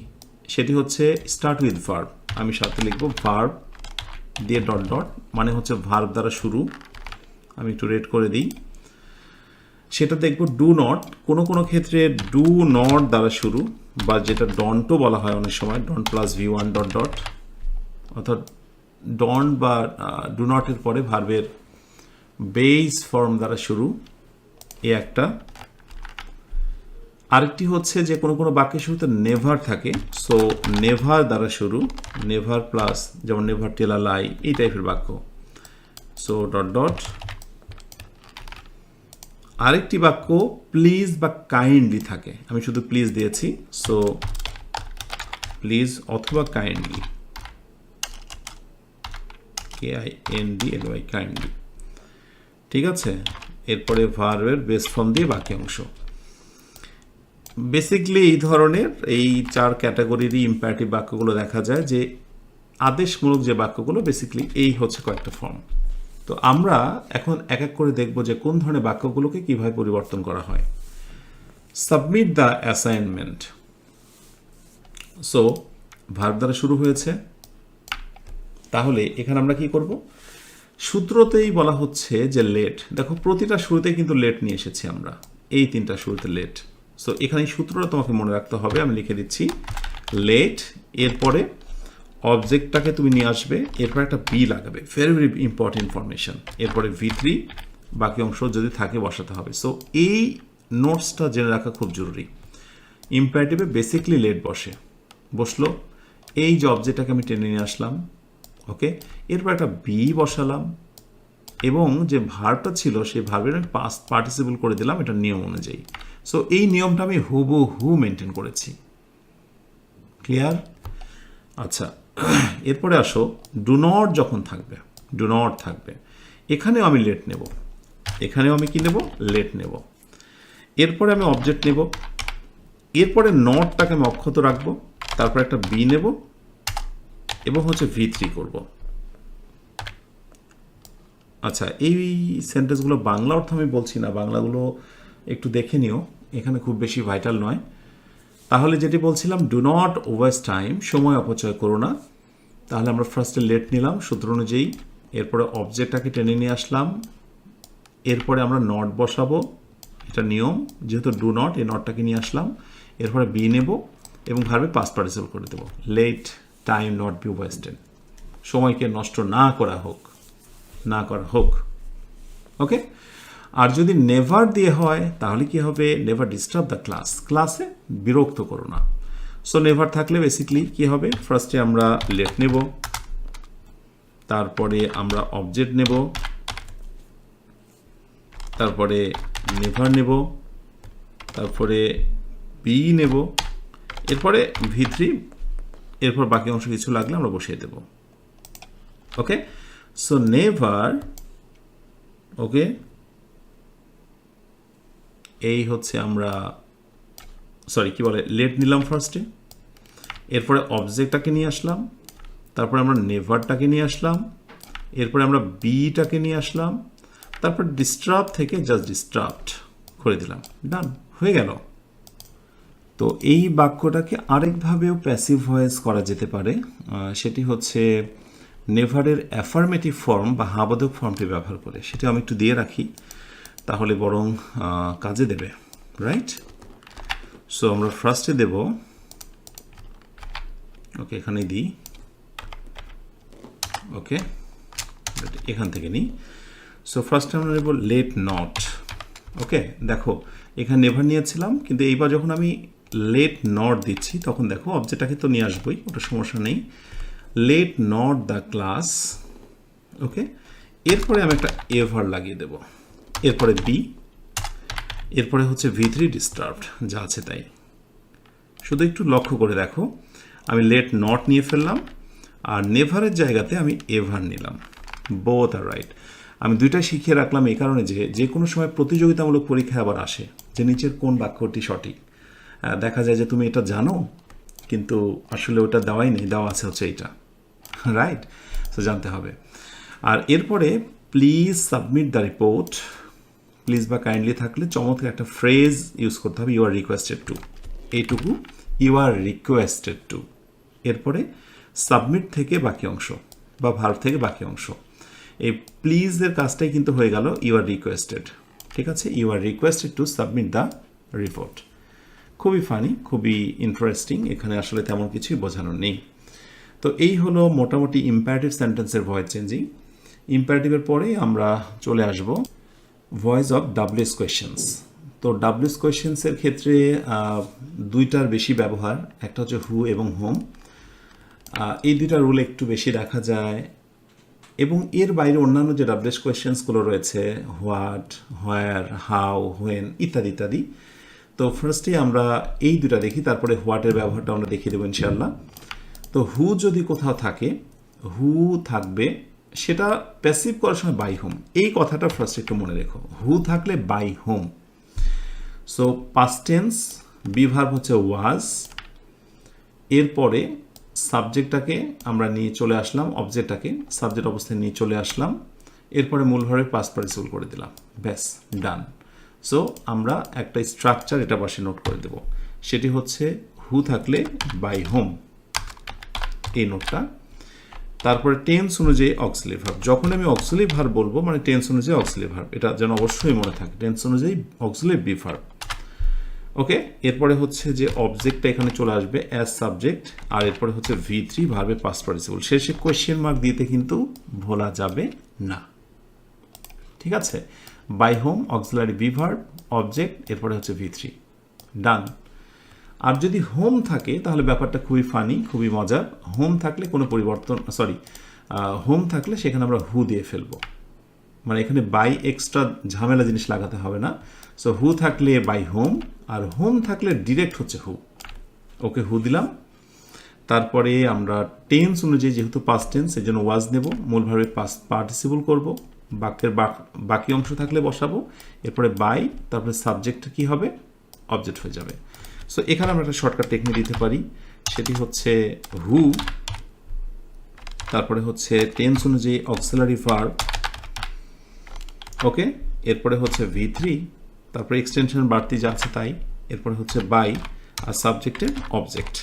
সেটি হচ্ছে স্টার্ট উইথ ভার্ব, আমি সাথে লিখব ভার্ব দিয়ে ডট ডট, মানে হচ্ছে ভার্ব দ্বারা শুরু। আমি একটু রেড করে দিই। সেটা দেখব ডু নট, কোনো কোনো ক্ষেত্রে ডু নট দ্বারা শুরু, বা যেটা ডন্টও বলা হয় অনেক সময়, don't plus V1 dot dot, অর্থাৎ ডন্ট বা ডু নটের পরে ভার্বের বেস ফর্ম দ্বারা শুরু, এ একটা। আরেকটি হচ্ছে যে কোনো কোনো বাক্যের শুরুতে নেভার থাকে, সো নেভার দ্বারা শুরু, নেভার প্লাস, যেমন নেভার টেল আ লাই, এই টাইপের বাক্য। So dot dot. আরেকটি বাক্য প্লিজ বা কাইন্ডলি থাকে, আমি শুধু প্লিজ দিয়েছি, সো প্লিজ অথবা কাইন্ডলি, KINDLY, কাইন্ডলি। ঠিক আছে, এরপরে ভার্বের বেস ফর্ম দিয়ে বাকি অংশ। বেসিকলি এই ধরনের এই 4 ক্যাটাগরিরই ইম্পারেটিভ বাক্যগুলো দেখা যায়, যে আদেশমূলক যে বাক্যগুলো বেসিকলি এই হচ্ছে কয়েকটা ফর্ম। তো আমরা এখন এক এক করে দেখব যে কোন ধরনের বাক্যগুলোকে কিভাবে পরিবর্তন করা হয়। Submit the assignment, so verb দ্বারা শুরু হয়েছে, তাহলে এখানে আমরা কি করব, সূত্রতেই বলা হচ্ছে যে লেট, দেখো প্রতিটা শুরুতেই কিন্তু লেট নিয়ে এসেছি আমরা, এই 3টা শুরুতে লেট। সো এখানে সূত্রটা তোমাকে মনে রাখতে হবে, আমি লিখে দিচ্ছি লেট, এরপরে অবজেক্টটাকে তুমি নিয়ে আসবে, এরপর একটা বি লাগাবে, ভেরি ভেরি ইম্পর্টেন্ট ইনফরমেশন, এরপরে V3 বাকি অংশ যদি থাকে বসাতে হবে। সো এই নোটসটা জেনে রাখা খুব জরুরি। ইম্পারেটিভে বেসিকলি লেট বসলো, এই যে অবজেক্টটাকে আমি টেনে নিয়ে আসলাম, ওকে, এরপর একটা বি বসালাম, এবং যে ভার্বটা ছিল সেই ভার্বের আমি পাস্ট পার্টিসিপল করে দিলাম এটা নিয়ম অনুযায়ী। সো এই নিয়মটা আমি হুবহু মেনটেন করেছি। ক্লিয়ার? আচ্ছা, এরপরে আসো ডু নট যখন থাকবে, ডু নট থাকবে, এখানেও আমি লেট নেব, এখানেও আমি কি নেব, লেট নেব। এরপরে আমি অবজেক্ট নেব, এরপরে নটটাকে আমি অক্ষত রাখবো, তারপর একটা বি নেব এবং হচ্ছে V3 করব। আচ্ছা, এই সেন্টেন্সগুলো বাংলা অর্থ আমি বলছি না, বাংলাগুলো একটু দেখে নিও, এখানে খুব বেশি ভাইটাল নয়। তাহলে যেটি বলছিলাম, ডু নট ওয়েস্ট টাইম, সময় অপচয় করো না। তাহলে আমরা ফার্স্টে লেট নিলাম সূত্র অনুযায়ী, এরপরে অবজেক্টটাকে টেনে নিয়ে আসলাম, এরপরে আমরা নট বসাবো, এটা নিয়ম, যেহেতু ডু নট, এই নটটাকে নিয়ে আসলাম, এরপরে বি নেব এবং ভার্বে পাস্ট পার্টিসিপল করে দেবো, let time not be wasted, সময়কে নষ্ট না করা হোক, না করা হোক। ওকে, আর যদি নেভার দিয়ে হয় তাহলে কি হবে, নেভার ডিস্টার্ব দ্য ক্লাস, ক্লাসে বিরক্ত করো না। সো নেভার থাকলে বেসিকলি কি হবে, ফার্স্টে আমরা লেট নেব, তারপরে আমরা অবজেক্ট নেব, তারপরে নেভার নেব, তারপরে বি নেব, এরপরে V3, এরপর বাকি অংশ কিছু লাগলে আমরা বসিয়ে দেব। ওকে, সো নেভার, ওকে, এই হচ্ছে আমরা সরি কি বলে লেট নিলাম ফার্স্টে, এরপরে অবজেক্টটাকে নিয়ে আসলাম, তারপরে আমরা নেভারটাকে নিয়ে আসলাম, এরপরে আমরা বিটাকে নিয়ে আসলাম, তারপর ডিস্টার্ব থেকে জাস্ট ডিস্টার্বড করে দিলাম, ডান হয়ে গেল। তো এই বাক্যটাকে আরেকভাবেও প্যাসিভ ভয়েস করা যেতে পারে, সেটি হচ্ছে নেভারের অ্যাফার্মেটিভ ফর্ম বা হাবোধক ফর্মটি ব্যবহার করে, সেটা আমি একটু দিয়ে রাখি, তাহলে বরং কাজে দেবে, রাইট? সো আমরা ফার্স্টে দেব, ওকে এখানে দিই, ওকে এখান থেকে নিই। সো ফার্স্টে আমরা নেব লেট নট, ওকে, দেখো এখানে নেভার নিয়েছিলাম, কিন্তু এইবার যখন আমি লেট নট দিচ্ছি তখন দেখো অবজেক্টটাকে তো নিয়ে আসবোই, ওটা সমস্যা নেই, লেট নট দ্য ক্লাস, ওকে, এরপরে আমি একটা এভার লাগিয়ে দেব, এরপরে বি, এরপরে হচ্ছে V3 ডিস্টার্বড, যা আছে তাই। শুধু একটু লক্ষ্য করে দেখো, আমি লেট নট নিয়ে ফেললাম, আর নেভারের জায়গাতে আমি এভার নিলাম, বোথ আর রাইট। আমি দুইটা শিখিয়ে রাখলাম এই কারণে যে কোনো সময় প্রতিযোগিতামূলক পরীক্ষায় আবার আসে যে নিচের কোন বাক্যটি সঠিক, দেখা যায় যে তুমি এটা জানো কিন্তু আসলে ওটা দেওয়াই নেই, দেওয়া আছে হচ্ছে এইটা, রাইট? সো জানতে হবে। আর এরপরে please submit the report, please বা কাইন্ডলি থাকলে চমৎকার একটা ফ্রেজ ইউজ করতে হবে, ইউ আর রিকোয়েস্টেড টু, এইটুকু, ইউ আর রিকোয়েস্টেড টু, এরপরে সাবমিট থেকে বাকি অংশ বা ভার্ব থেকে বাকি অংশ, এই প্লিজের কাজটাই কিন্তু হয়ে গেল ইউ আর রিকোয়েস্টেড, ঠিক আছে, you are requested to submit the report. খুবই ফানি, খুবই ইন্টারেস্টিং, এখানে আসলে তেমন কিছুই বোঝানো নেই। তো এই হলো মোটামুটি ইম্পারেটিভ সেন্টেন্সের ভয়েস চেঞ্জিং। ইম্পারেটিভের পরে আমরা চলে আসব ভয়েস অফ WH কোয়েশ্চেন্স। তো ডাব্লিউএস কোয়েশ্চেন্সের ক্ষেত্রে দুইটার বেশি ব্যবহার, একটা হচ্ছে হু এবং হোম। এই দুইটা রুল একটু বেশি দেখা যায়, এবং এর বাইরে অন্যান্য যে ডাব্লিউএস কোয়েশ্চেন্সগুলো রয়েছে, হোয়াট, হোয়ার, হাউ, হোয়েন ইত্যাদি ইত্যাদি। তো ফার্স্টে আমরা এই দুটা দেখি, তারপরে হোয়াটের ব্যবহারটা আমরা দেখিয়ে দেবো ইনশাল্লাহ। তো হু যদি কোথাও থাকে, হু থাকবে, সেটা প্যাসিভ করার সময় বাই হোম, এই কথাটা ফার্স্ট একটু মনে রেখো। হু থাকলে by whom. So past tense, be verb হচ্ছে ওয়াজ, এরপরে সাবজেক্টটাকে আমরা নিয়ে চলে আসলাম, অবজেক্টটাকে সাবজেক্ট অবস্থায় নিয়ে চলে আসলাম, এরপরে মূল ভার্বের পাস্ট পার্টিসিপল করে দিলাম, ব্যাস ডান। সো আমরা একটা স্ট্রাকচার এটা পাশে নোট করে দেব, সেটি হচ্ছে হু থাকলে বাই হোম, এই নোটটা। তারপরে টেন্স অনুযায়ী অক্সিলারি ভার্ব, যখন আমি অক্সিলারি ভার্ব বলবো মানে টেন্স অনুযায়ী অক্সিলারি ভার্ব, এটা যেন অবশ্যই মনে থাকে, টেন্স অনুযায়ী অক্সিলারি বি ভার্ব। ওকে, এরপরে হচ্ছে যে অবজেক্টটা এখানে চলে আসবে অ্যাজ সাবজেক্ট, আর এরপরে হচ্ছে V3 ভার্বের পাস্ট পার্টিসিপল, শেষে কোয়েশ্চেন মার্ক দিতে কিন্তু ভোলা যাবে না। ঠিক আছে, by whom, auxiliary be verb, object, এরপরে হচ্ছে V3, ডান। আর যদি হোম থাকে তাহলে ব্যাপারটা খুবই ফানি, খুবই মজার। হোম থাকলে কোনো পরিবর্তন, হোম থাকলে সেখানে আমরা হু দিয়ে ফেলবো, মানে এখানে বাই এক্সট্রা ঝামেলা জিনিস লাগাতে হবে না। সো হু থাকলে বাই হোম, আর হোম থাকলে ডিরেক্ট হচ্ছে হু। ওকে, হু দিলাম। তারপরে আমরা টেন্স অনুযায়ী যেহেতু পাস্ট টেন্স, এই জন্য ওয়াজ নেব, মূল ভার্বে পাস্ট পার্টিসিপল করব, বাক্যের বাকি অংশ থাকলে বসাবো, এরপরে বাই, তারপরে সাবজেক্ট কি হবে, অবজেক্ট হয়ে যাবে। সো এখানে আমরা একটা শর্টকাট টেকনিক দিতে পারি, সেটি হচ্ছে হু, তারপরে হচ্ছে টেন্স অনুযায়ী অক্সিলারি ভার্ব, ওকে, এরপরে হচ্ছে V3, তারপরে এক্সটেনশন বাড়তি যা আছে তাই, এরপরে হচ্ছে বাই, আর সাবজেক্টের অবজেক্ট,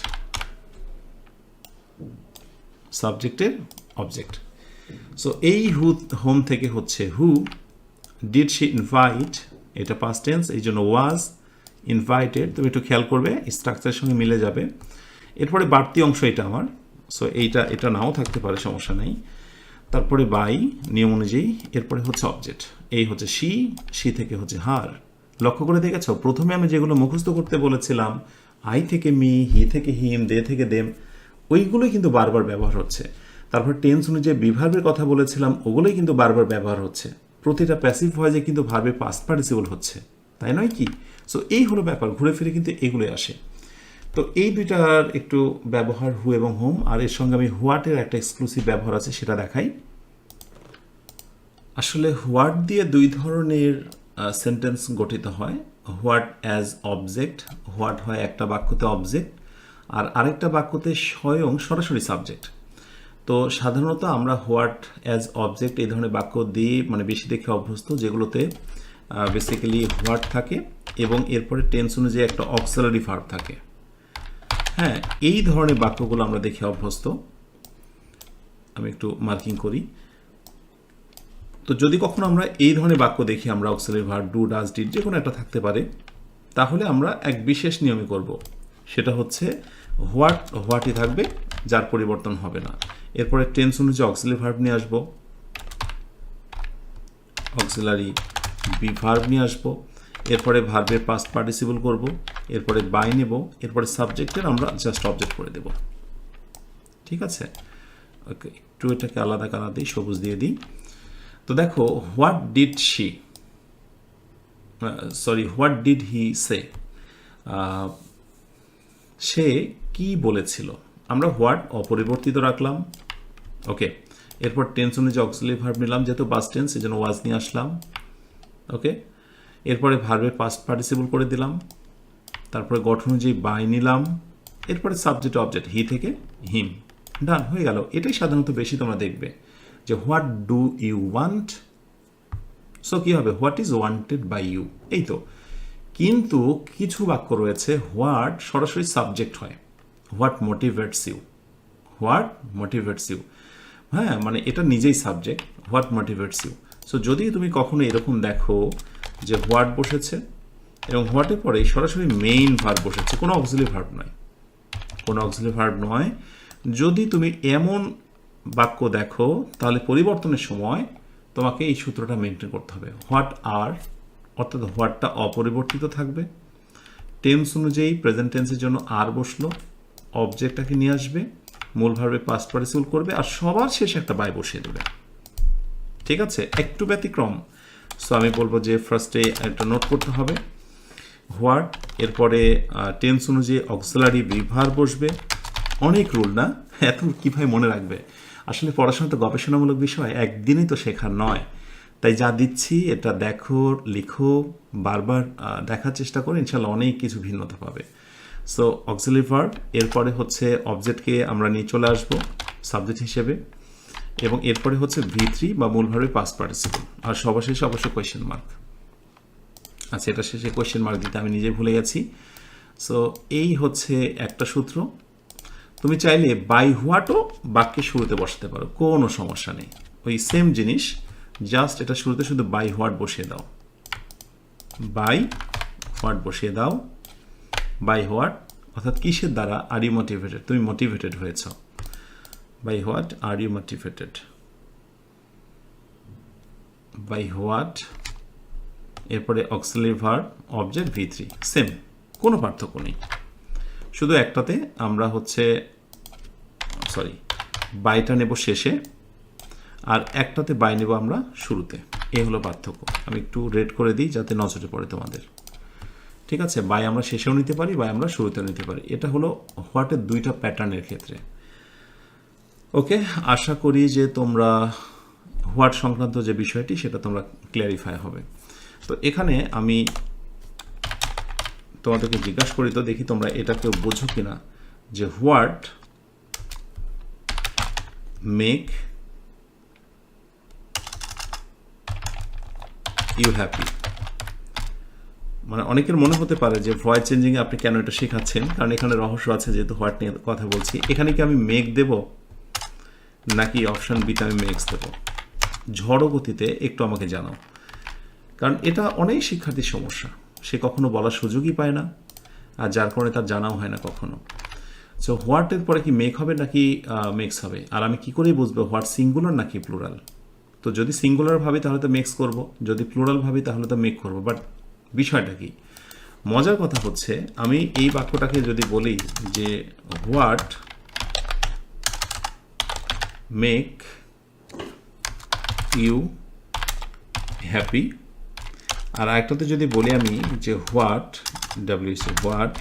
সাবজেক্টের অবজেক্ট। সো এই হু হোম থেকে হচ্ছে হু, ডিড শি ইনভাইট, এটা পাস্ট টেন্স, এই জন্য ওয়াজ ইনভাইটেড, তুমি একটু খেয়াল করবে স্ট্রাকচারের সঙ্গে মিলে যাবে। এরপরে বাড়তি অংশ এটা আমার, সো এটা নাও থাকতে পারে, সমস্যা নেই। তারপরে বাই নিয়ম অনুযায়ী, এরপরে হচ্ছে অবজেক্ট, এই হচ্ছে শি থেকে হচ্ছে হার। লক্ষ্য করে দেখেছ, প্রথমে আমি যেগুলো মুখস্থ করতে বলেছিলাম, আই থেকে মি, হি থেকে হিম, দে থেকে দেম, ওইগুলোই কিন্তু বারবার ব্যবহার হচ্ছে। তারপর টেন্স অনুযায়ী বি ভার্বের কথা বলেছিলাম, ওগুলোই কিন্তু বারবার ব্যবহার হচ্ছে। প্রতিটা প্যাসিভ ভয়েসে কিন্তু ভার্বের পাস্ট পার্টিসিপল হচ্ছে, তাই নয় কি? সো এই হলো ব্যাপার, ঘুরে ফিরে কিন্তু এগুলোই আসে। তো এই দুইটার একটু ব্যবহার হু এবং হোম, আর এর সঙ্গে আমি হোয়াটের একটা এক্সক্লুসিভ ব্যবহার আছে সেটা দেখাই। আসলে হোয়াট দিয়ে দুই ধরনের সেন্টেন্স গঠিত হয়। হোয়াট অ্যাজ অবজেক্ট, হোয়াট হয় একটা বাক্যতে অবজেক্ট, আর আরেকটা বাক্যতে স্বয়ং সরাসরি সাবজেক্ট। তো সাধারণত আমরা হোয়াট অ্যাজ অবজেক্ট এই ধরনের বাক্য দিয়ে মানে বেশি দেখে অভ্যস্ত, যেগুলোতে বেসিক্যালি হোয়াট থাকে এবং এরপরে টেন্স অনুযায়ী একটা অক্সিলারি ভার্ব থাকে। হ্যাঁ, এই ধরনের বাক্যগুলো আমরা দেখে অভ্যস্ত। আমি একটু মার্কিং করি। তো যদি কখনো আমরা এই ধরনের বাক্য দেখি, আমরা auxiliary verb do, does, did যে কোনো একটা থাকতে পারে, তাহলে আমরা এক বিশেষ নিয়মে করব, সেটা হচ্ছে হোয়াটই থাকবে, যার পরিবর্তন হবে না। এরপরে টেন্স অনুযায়ী অক্সিলারি ভার্ব নিয়ে আসবো, অক্সিলারি বি ভার্ব নিয়ে আসবো, এরপরে ভার্বের পাস্ট পার্টিসিপল করব, এরপরে বাই নেব, এরপরে সাবজেক্টের আমরা জাস্ট অবজেক্ট করে দেব। ঠিক আছে, ওকে, একটু এটাকে আলাদা কালার দিই, সবুজ দিয়ে দিই। তো দেখো, what did she, what did he say, সে কি বলেছিল, আমরা হোয়াট অপরিবর্তিত রাখলাম। ওকে, এরপর টেন্স অনুযায়ী অক্সিলারি ভার্ব নিলাম, যেহেতু পাস্ট টেন্স এই জন্য ওয়াজ নিয়ে আসলাম। ওকে, এরপরে ভার্বের পাস্ট পার্টিসিপল করে দিলাম, তারপরে গঠন অনুযায়ী বাই নিলাম, এরপরে সাবজেক্ট অবজেক্ট হি থেকে হিম, ডান হয়ে গেল। এটাই সাধারণত বেশি তোমরা দেখবে যে what do you want, so কী হবে, what is wanted by you, এই তো। কিন্তু কিছু বাক্য রয়েছে হোয়াট সরাসরি সাবজেক্ট হয়, what motivates you, what motivates you, হ্যাঁ, মানে এটা নিজেই subject, what motivates you. So যদি তুমি কখনো এরকম দেখো যে হোয়াট বসেছে এবং হোয়াটের পরে সরাসরি মেইন ভার্ব বসেছে, কোনো অক্সিলারি ভার্ব নয়, কোনো অক্সিলারি ভার্ব নয়, যদি তুমি এমন বাক্য দেখো তাহলে পরিবর্তনের সময় তোমাকে এই সূত্রটা মেনটেন করতে হবে। হোয়াট আর অর্থাৎ হোয়াটটা অপরিবর্তিত থাকবে। টেন্স অনুযায়ী প্রেজেন্ট টেন্সের জন্য আর বসলো, অবজেক্টটাকে নিয়ে আসবে, মূল ভার্বে পাস্ট পার্টিসিপল করবে, আর সবার শেষে একটা বাই বসিয়ে দেবে। ঠিক আছে, একটু ব্যতিক্রম। সো আমি বলবো যে ফার্স্টে একটা নোট করতে হবে হোয়াট, এরপরে টেন্স অনুযায়ী অক্সিলারি ভার্ব বসবে। অনেক রুল না, এত কীভাবে মনে রাখবে? আসলে পড়াশোনা তো গবেষণামূলক বিষয়, একদিনই তো শেখার নয়। তাই যা দিচ্ছি এটা দেখো, লিখো, বারবার দেখার চেষ্টা করো, ইনশাল্লাহ অনেক কিছু ভিন্নতা পাবে। সো অক্সিলারি ভার্ব, এরপরে হচ্ছে অবজেক্টকে আমরা নিয়ে চলে আসবো সাবজেক্ট হিসেবে, এবং এরপরে হচ্ছে V3 বা মূল ভার্বে পাস্ট পার্টিসিপল, আর সবার শেষে অবশ্যই কোয়েশ্চেন মার্ক। আচ্ছা, এটা শেষে কোয়েশ্চেন মার্ক দিতে আমি নিজে ভুলে গেছি। সো এই হচ্ছে একটা সূত্র। তুমি চাইলে বাই হোয়াটও বাক্যের শুরুতে বসাতে পারো, কোনো সমস্যা নেই। ওই সেম জিনিস, জাস্ট এটা শুরুতে শুধু বাই হোয়াট বসিয়ে দাও, বাই হোয়াট বসিয়ে দাও। বাই হোয়াট অর্থাৎ কিসের দ্বারা আর ইউ মোটিভেটেড, তুমি মোটিভেটেড হয়েছ। By what are you motivated, by what, এরপরে auxiliary verb, object V3, same, কোনো পার্থক্য নেই। শুধু একটাতে আমরা হচ্ছে বাইটা নেব শেষে, আর একটাতে বাই নেব আমরা শুরুতে। এই হলো পার্থক্য। আমি একটু রেড করে দিই যাতে নজরে পড়ে তোমাদের। ঠিক আছে, বাই আমরা শেষেও নিতে পারি, বাই আমরা শুরুতেও নিতে পারি। এটা হলো হোয়াটের দুইটা প্যাটার্নের ক্ষেত্রে। ওকে, আশা করি যে তোমরা হোয়াট সংক্রান্ত যে বিষয়টি সেটা তোমরা ক্ল্যারিফাই হবে। তো এখানে আমি তোমাদেরকে জিজ্ঞাসা করি, তো দেখি তোমরা এটা কেউ বোঝো কিনা, যে হোয়াট মেক ইউ হ্যাপি। মানে অনেকের মনে হতে পারে যে ভয়েস চেঞ্জিংয়ে আপনি কেন এটা শেখাচ্ছেন, কারণ এখানে রহস্য আছে, যেহেতু হোয়াট নিয়ে কথা বলছি। এখানে কি আমি মেক দেব নাকি অপশন বিতে আমি মেক্স দেব? ঝড়ো গতিতে একটু আমাকে জানাও, কারণ এটা অনেক শিক্ষার্থীর সমস্যা। সে কখনো বলার সুযোগই পায় না, আর যার কারণে তার জানাও হয় না কখনো। সো হোয়াটের পরে কি মেক হবে নাকি মেক্স হবে? আর আমি কি করে বুঝবো হোয়াট সিঙ্গুলার নাকি প্লুরাল? তো যদি সিঙ্গুলার ভাবি তাহলে তো মেক্স করব, যদি প্লুরাল ভাবি তাহলে তো মেক করব। বাট বিষয়টা কি, মজার কথা হচ্ছে, আমি এই বাক্যটাকে যদি বলি যে হোয়াট মেক ইউ হ্যাপি, আর একটাতে যদি বলি আমি যে what what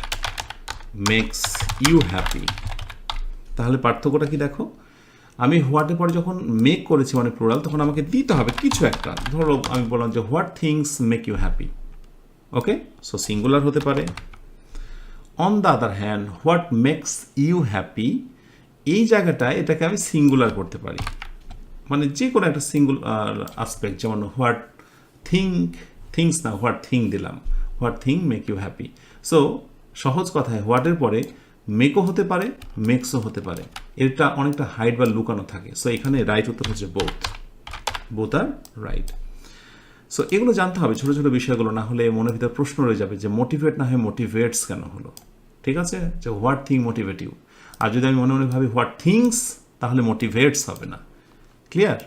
makes you happy, তাহলে পার্থক্যটা কি দেখো? আমি হোয়াটের পরে যখন মেক করেছি মানে প্লুরাল, তখন আমাকে দিতে হবে কিছু একটা। ধরো আমি বললাম যে what things make you happy, okay, so singular হতে পারে। On the other hand what makes you happy, এই জায়গাটায় এটাকে আমি সিঙ্গুলার করতে পারি, মানে যে কোনো একটা সিঙ্গুলার আসপেক্ট, যেমন হোয়াট থিংস না, হোয়াট থিং দিলাম, what thing make you happy. So সহজ কথায় হোয়াটের পরে মেকও হতে পারে, মেক্সও হতে পারে। এটা অনেকটা হাইড বা লুকানো থাকে। সো এখানে রাইট উত্তর হচ্ছে বোথ আর রাইট। সো এগুলো জানতে হবে, ছোটো ছোটো বিষয়গুলো, না হলে মনের ভিতরে প্রশ্ন রয়ে যাবে যে মোটিভেট না হয়ে মোটিভেটস কেন হলো। ঠিক আছে, যে হোয়াট থিং মোটিভেট ইউ, আর যদি আমি মনে মনে ভাবি হোয়াট থিংস, তাহলে মোটিভেটস হবে না। ক্লিয়ার?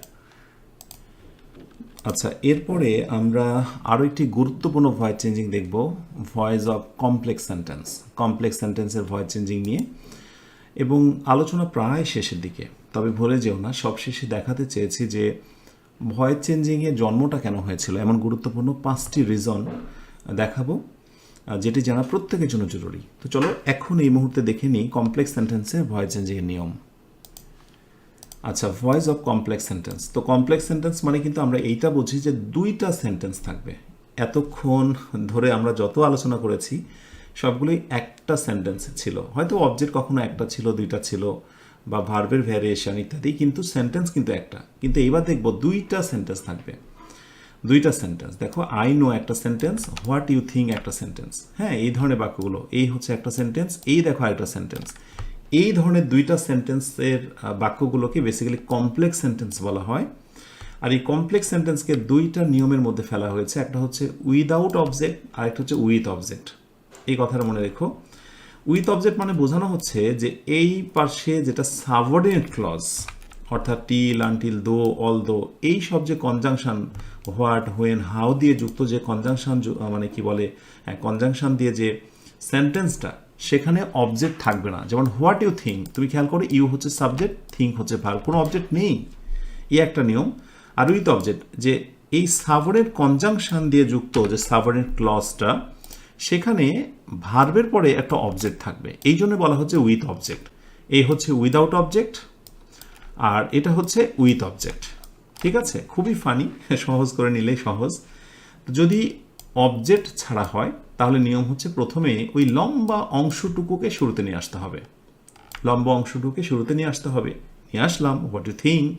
আচ্ছা, এরপরে আমরা আরও একটি গুরুত্বপূর্ণ ভয়েস চেঞ্জিং দেখব, ভয়েস অফ কমপ্লেক্স সেন্টেন্সের ভয়েস চেঞ্জিং নিয়ে, এবং আলোচনা প্রায় শেষের দিকে। তবে ভুলে যেও না, সব শেষে দেখাতে চেয়েছি যে ভয়েস চেঞ্জিংয়ের জন্মটা কেন হয়েছিল, এমন গুরুত্বপূর্ণ 5টি রিজন দেখাবো, যেটি জানা প্রত্যেকের জন্য জরুরি। তো চলো এখন এই মুহূর্তে দেখে নিই কমপ্লেক্স সেন্টেন্সের ভয়েস চেঞ্জিংয়ের নিয়ম। আচ্ছা, ভয়েস অফ কমপ্লেক্স সেন্টেন্স। তো কমপ্লেক্স সেন্টেন্স মানে কিন্তু আমরা এইটা বুঝি যে দুইটা সেন্টেন্স থাকবে। এতক্ষণ ধরে আমরা যত আলোচনা করেছি সবগুলোই একটা সেন্টেন্স ছিল, হয়তো অবজেক্ট কখনো একটা ছিল, দুইটা ছিল, বা ভার্বের ভ্যারিয়েশন ইত্যাদি, কিন্তু সেন্টেন্স কিন্তু একটা। কিন্তু এইবার দেখবো দুইটা সেন্টেন্স থাকবে, দুইটা সেন্টেন্স। দেখো, আই নো একটা সেন্টেন্স, হোয়াট ইউ থিঙ্ক একটা সেন্টেন্স। হ্যাঁ, এই ধরনের বাক্যগুলো, এই হচ্ছে একটা সেন্টেন্স, এই দেখো একটা সেন্টেন্স। এই ধরনের দুইটা সেন্টেন্সের বাক্যগুলোকে বেসিক্যালি কমপ্লেক্স সেন্টেন্স বলা হয়। আর এই কমপ্লেক্স সেন্টেন্সকে দুইটা নিয়মের মধ্যে ফেলা হয়েছে, একটা হচ্ছে উইদাউট অবজেক্ট, আর একটা হচ্ছে উইথ অবজেক্ট। এই কথাটা মনে রেখো। উইথ অবজেক্ট মানে বোঝানো হচ্ছে যে এই পাশে যেটা সাবঅর্ডিনেট ক্লজ, অর্থাৎ টিল, আনটিল, দো, অল দো, এই সব যে কনজাংশন, হোয়াট, হোয়েন, হাউ দিয়ে যুক্ত যে কনজাংশন, মানে কি বলে, কনজাংশন দিয়ে যে সেন্টেন্সটা, সেখানে অবজেক্ট থাকবে না। যেমন হোয়াট ইউ থিঙ্ক, তুমি খেয়াল করো, ইউ হচ্ছে সাবজেক্ট, থিঙ্ক হচ্ছে ভার্ব, কোনো অবজেক্ট নেই। এই একটা নিয়ম। আর উইথ অবজেক্ট, যে এই সাবঅর্ডিনেট কনজাংশন দিয়ে যুক্ত যে সাবঅর্ডিনেট ক্লজটা, সেখানে ভার্বের পরে একটা অবজেক্ট থাকবে, এই জন্য বলা হচ্ছে উইথ অবজেক্ট। এই হচ্ছে উইদাউট অবজেক্ট, আর এটা হচ্ছে উইথ অবজেক্ট। ঠিক আছে, খুবই ফানি, সহজ করে নিলেই সহজ। যদি অবজেক্ট ছাড়া হয় তাহলে নিয়ম হচ্ছে প্রথমে ওই লম্বা অংশটুকুকে শুরুতে নিয়ে আসতে হবে, লম্বা অংশটুকুকে শুরুতে নিয়ে আসতে হবে। নিয়ে আসলাম, হোয়াট ইউ থিঙ্ক।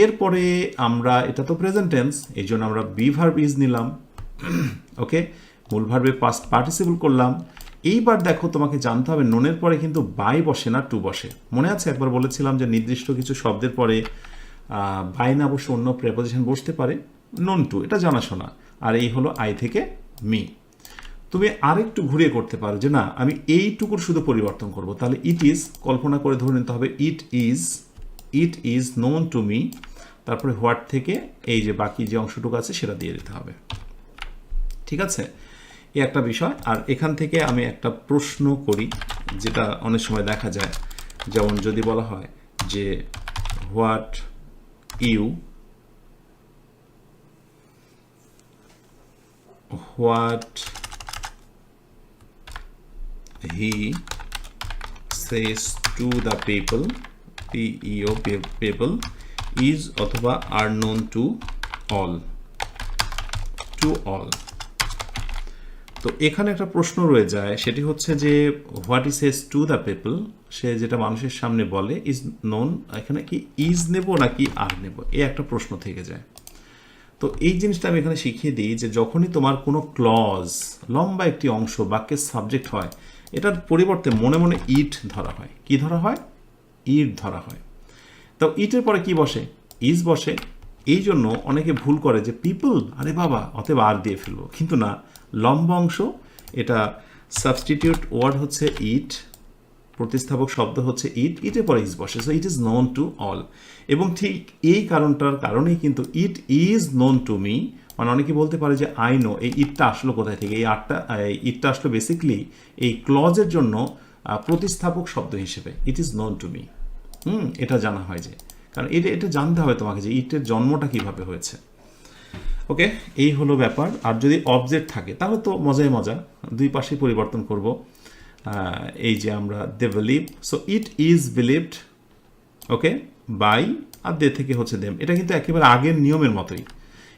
এরপরে আমরা, এটা তো প্রেজেন্ট টেন্স, এই জন্য আমরা বি ভার্ব ইজ নিলাম। ওকে, মূল ভার্বে পাস্ট পার্টিসিপল করলাম। এইবার দেখো, তোমাকে জানতে হবে নোনের পরে কিন্তু বাই বসে না, টু বসে। মনে আছে একবার বলেছিলাম যে নির্দিষ্ট কিছু শব্দের পরে বাই না বসে অন্য প্রেপোজিশন বসতে পারে, নোন টু, এটা জানাশোনা। আর এই হলো আই থেকে মি। তুমি আরেকটু ঘুরিয়ে করতে পারো যে না, আমি এইটুকুর শুধু পরিবর্তন করব। তাহলে ইট ইজ, কল্পনা করে ধরে নিতে হবে it is known to me, তারপরে হোয়াট থেকে এই যে বাকি যে অংশটুকু আছে সেটা দিয়ে দিতে হবে। ঠিক আছে, এই একটা বিষয়। আর এখান থেকে আমি একটা প্রশ্ন করি, যেটা অনেক সময় দেখা যায়। যেমন যদি বলা হয় যে what he says to the people, people is অথবা are known to all, তো এখানে একটা প্রশ্ন রয়ে যায়, সেটি হচ্ছে যে what he says to the people, সে যেটা মানুষের সামনে বলে, ইজ নোন, এখানে কি ইজ নেব নাকি আর নেব, এই একটা প্রশ্ন থেকে যায়। তো এই জিনিসটা আমি এখানে শিখিয়ে দিই যে যখনই তোমার কোনো ক্লজ, লম্বা একটি অংশ বাক্যের সাবজেক্ট হয়, এটার পরিবর্তে মনে মনে ইট ধরা হয়। কি ধরা হয়? ইট ধরা হয়। তো ইটের পরে কি বসে? ইজ বসে। এই জন্য অনেকে ভুল করে যে পিপল, আরে বাবা, অতএব আর দিয়ে ফেলবো, কিন্তু না, লম্বা অংশ, এটা সাবস্টিটিউট ওয়ার্ড হচ্ছে ইট, প্রতিস্থাপক শব্দ হচ্ছে ইট, ইটের পরে ইজ বসে, so it is known to all. এবং ঠিক এই কারণটার কারণেই কিন্তু it is known to me, মানে অনেকে বলতে পারে যে আই নো, এই ইটটা আসলো কোথায় থেকে? ইটটা আসলো বেসিকলি এই ক্লজের জন্য প্রতিস্থাপক শব্দ হিসেবে, it is known to me. এটা জানা হয় যে, কারণ এটা জানতে হবে তোমাকে যে ইটের জন্মটা কিভাবে হয়েছে। ওকে, এই হলো ব্যাপার। আর যদি অবজেক্ট থাকে তাহলে তো মজাই মজা, দুই পাশেই পরিবর্তন করব। এই যে আমরা they believe, so it is believed, okay, by, আর দে থেকে হচ্ছে দেম। এটা কিন্তু একেবারে আগের নিয়মের মতোই।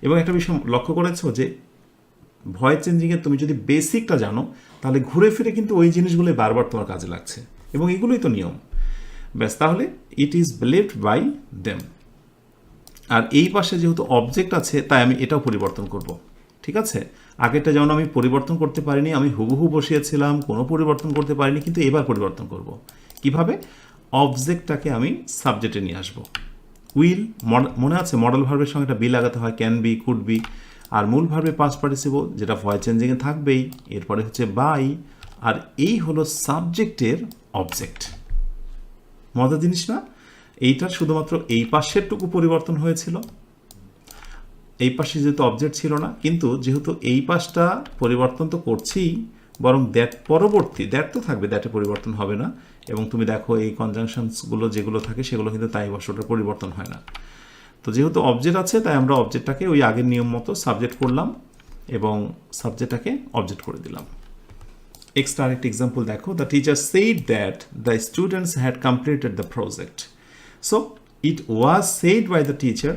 এবং একটা বিষয় লক্ষ্য করেছো যে ভয়েস চেঞ্জিংয়ে তুমি যদি বেসিকটা জানো, তাহলে ঘুরে ফিরে কিন্তু ওই জিনিসগুলোই বারবার তোমার কাজে লাগছে, এবং এগুলোই তো নিয়ম। ব্যাস, তাহলে it is believed by them. আর এই পাশে যেহেতু অবজেক্ট আছে, তাই আমি এটাও পরিবর্তন করব। ঠিক আছে, আগেরটা যেমন আমি পরিবর্তন করতে পারিনি, আমি হুবহু বসিয়েছিলাম, কোনো পরিবর্তন করতে পারিনি, কিন্তু এবার পরিবর্তন করব। কিভাবে? অবজেক্টটাকে আমি সাবজেক্টে নিয়ে আসব। উইল, মনে আছে মডেল ভার্বের সঙ্গে একটা বি লাগাতে হয়, ক্যান বি, কুড বি। আর মূল ভার্বে পাস্ট পার্টিসিপল, যেটা ভয়েস চেঞ্জিংয়ে থাকবেই। এরপরে হচ্ছে বাই, আর এই হলো সাবজেক্টের অবজেক্ট। মজার জিনিস না? এইটার শুধুমাত্র এই পাশেরটুকু পরিবর্তন হয়েছিল, এই পাশে যেহেতু অবজেক্ট ছিল না, কিন্তু যেহেতু এই পাশটা পরিবর্তন তো করছি, বরং দ্যাট পরবর্তী, দ্যাট তো থাকবে, দ্যাটে পরিবর্তন হবে না। এবং তুমি দেখো এই কনজাংশনসগুলো যেগুলো থাকে সেগুলো কিন্তু তাই বসে, ওটা পরিবর্তন হয় না। তো যেহেতু অবজেক্ট আছে, তাই আমরা অবজেক্টটাকে ওই আগের নিয়ম মতো সাবজেক্ট করলাম এবং সাবজেক্টটাকে অবজেক্ট করে দিলাম। এক্সট্রা আরেকটি এক্সাম্পল দেখো, the teacher said that the students had completed the project. So it was said by the teacher.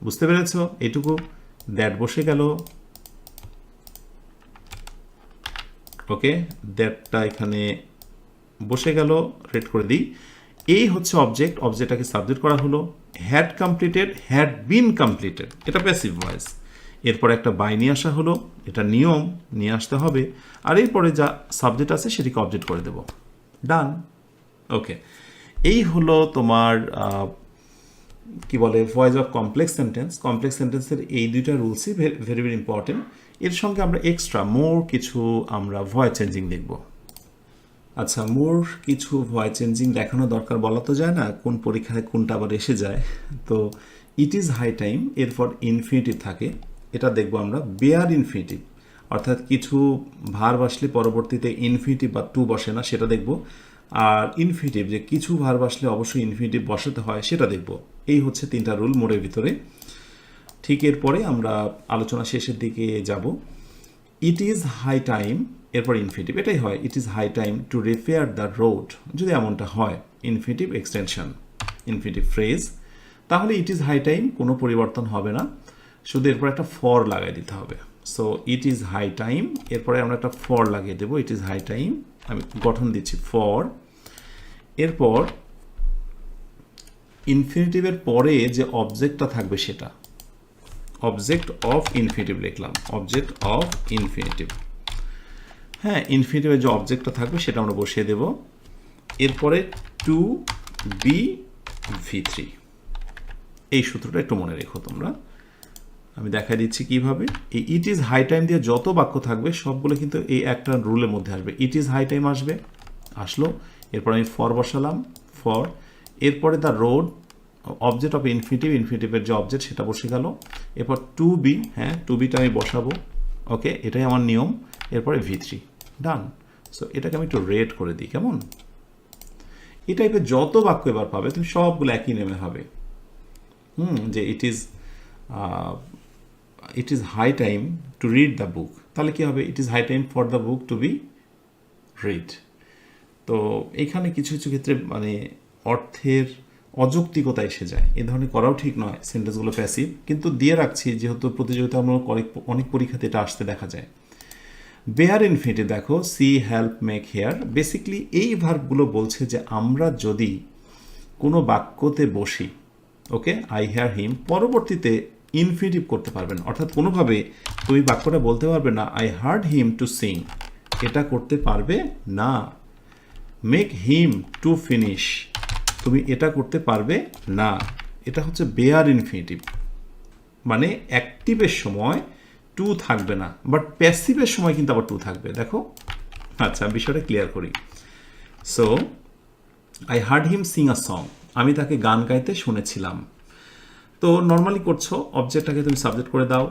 বুঝতে পেরেছ? এইটুকু দ্যাট বসে গেল, ওকে, দ্যাটটা এখানে বসে গেল, রেড করে দিই। এই হচ্ছে অবজেক্ট, অবজেক্টটাকে সাবজেক্ট করা হলো। Had completed, had been completed, এটা প্যাসিভ ভয়েস। এরপরে একটা বাই নিয়ে আসা হলো, এটা নিয়ম, নিয়ে আসতে হবে। আর এরপরে যা সাবজেক্ট আছে সেটিকে অবজেক্ট করে দেব, ডান। ওকে, এই হলো তোমার কি বলে, voice of complex sentence. Complex সেন্টেন্সের এই দুইটা রুলসই ভেরি ভেরি ইম্পর্টেন্ট। এর সঙ্গে আমরা এক্সট্রা মোর কিছু আমরা ভয়েস চেঞ্জিং দেখব। আচ্ছা, মোর কিছু ভয়েস চেঞ্জিং দেখানো দরকার, বলা তো যায় না কোন পরীক্ষায় কোনটা আবার এসে যায়। তো ইট ইজ হাই টাইম, এরপর ইনফিনিটিভ থাকে, এটা দেখবো আমরা বেয়ার ইনফিনিটিভ, অর্থাৎ কিছু ভার্ব আসলে পরবর্তীতে ইনফিনিটিভ বা টু বসে না, সেটা দেখব। আর ইনফিনিটিভ, যে কিছু ভার্ব আসলে অবশ্যই ইনফিনিটিভ বসাতে হয়, সেটা দেখব। এই হচ্ছে তিনটা রুল মোড়ের ভিতরে। ঠিক এরপরে আমরা আলোচনা শেষের দিকে যাব। ইট ইজ হাই টাইম, এরপর ইনফিনিটিভ, এটাই হয়, it is high time to repair the road, যদি এমনটা হয় ইনফিনিটিভ এক্সটেনশন, ইনফিনিটিভ ফ্রেজ, তাহলে ইট ইজ হাই টাইম কোনো পরিবর্তন হবে না, শুধু এরপর একটা ফর লাগাই দিতে হবে। So it is high time, এরপরে আমরা একটা ফর লাগিয়ে দেবো, ইট ইজ হাই টাইম, আমি গঠন দিচ্ছি ফর। এরপর ইনফিনিটিভের পরে যে অবজেক্টটা থাকবে সেটা অবজেক্ট অফ ইনফিনিটিভ লিখলাম, অবজেক্ট অফ ইনফিনিটিভ। হ্যাঁ, ইনফিনিটিভের যে অবজেক্টটা থাকবে সেটা আমরা বসিয়ে দেব। এরপরে টু বি V3, এই সূত্রটা একটু মনে রেখো তোমরা, আমি দেখা দিচ্ছি কিভাবে। এই ইট ইজ হাই টাইম দিয়ে যত বাক্য থাকবে সবগুলো কিন্তু এই একটা রুলের মধ্যে আসবে। ইট ইজ হাই টাইম আসবে, আসলো, এরপর আমি ফর বসালাম, ফর, এরপরে the road, object of infinitive, ইনফিনিটিভের যে অবজেক্ট সেটা বসে গেল। এরপর টু বি, হ্যাঁ টু বিটা আমি বসাবো, ওকে, এটাই আমার নিয়ম। এরপরে V3, ডান। সো এটাকে আমি একটু রেড করে দিই, কেমন? এই টাইপের যত বাক্য এবার পাবে তুমি সবগুলো একই নেমে হবে। যে it is high time to read the book, তাহলে কি হবে? It is high time for the book to be read. তো এখানে কিছু কিছু ক্ষেত্রে মানে অর্থের অযৌক্তিকতা এসে যায়, এ ধরনের করাও ঠিক নয়, সেন্টেন্সগুলো প্যাসিভ, কিন্তু দিয়ে রাখছি যেহেতু প্রতিযোগিতামূলক অনেক পরীক্ষাতে এটা আসতে দেখা যায়। বেয়ার ইনফিনিটিভ দেখো, see, help, make, hear, basically এই ভার্বগুলো বলছে যে আমরা যদি কোনো বাক্যতে বসি, ওকে, আই হেয়ার হিম, পরবর্তীতে ইনফিনিটিভ করতে পারবেন, অর্থাৎ কোনোভাবে তুমি বাক্যটা বলতে পারবে না I hard him to Singh, এটা করতে পারবে না। মেক হিম টু ফিনিশ, তুমি এটা করতে পারবে না, এটা হচ্ছে বেয়ার ইনফিনিটিভ, মানে অ্যাক্টিভের সময় টু থাকবে না, বাট প্যাসিভের সময় কিন্তু আবার টু থাকবে। দেখো, আচ্ছা বিষয়টা ক্লিয়ার করি। So I hard him Singh a song, আমি তাকে গান গাইতে শুনেছিলাম। তো নর্মালি করছো, অবজেক্টটাকে তুমি সাবজেক্ট করে দাও,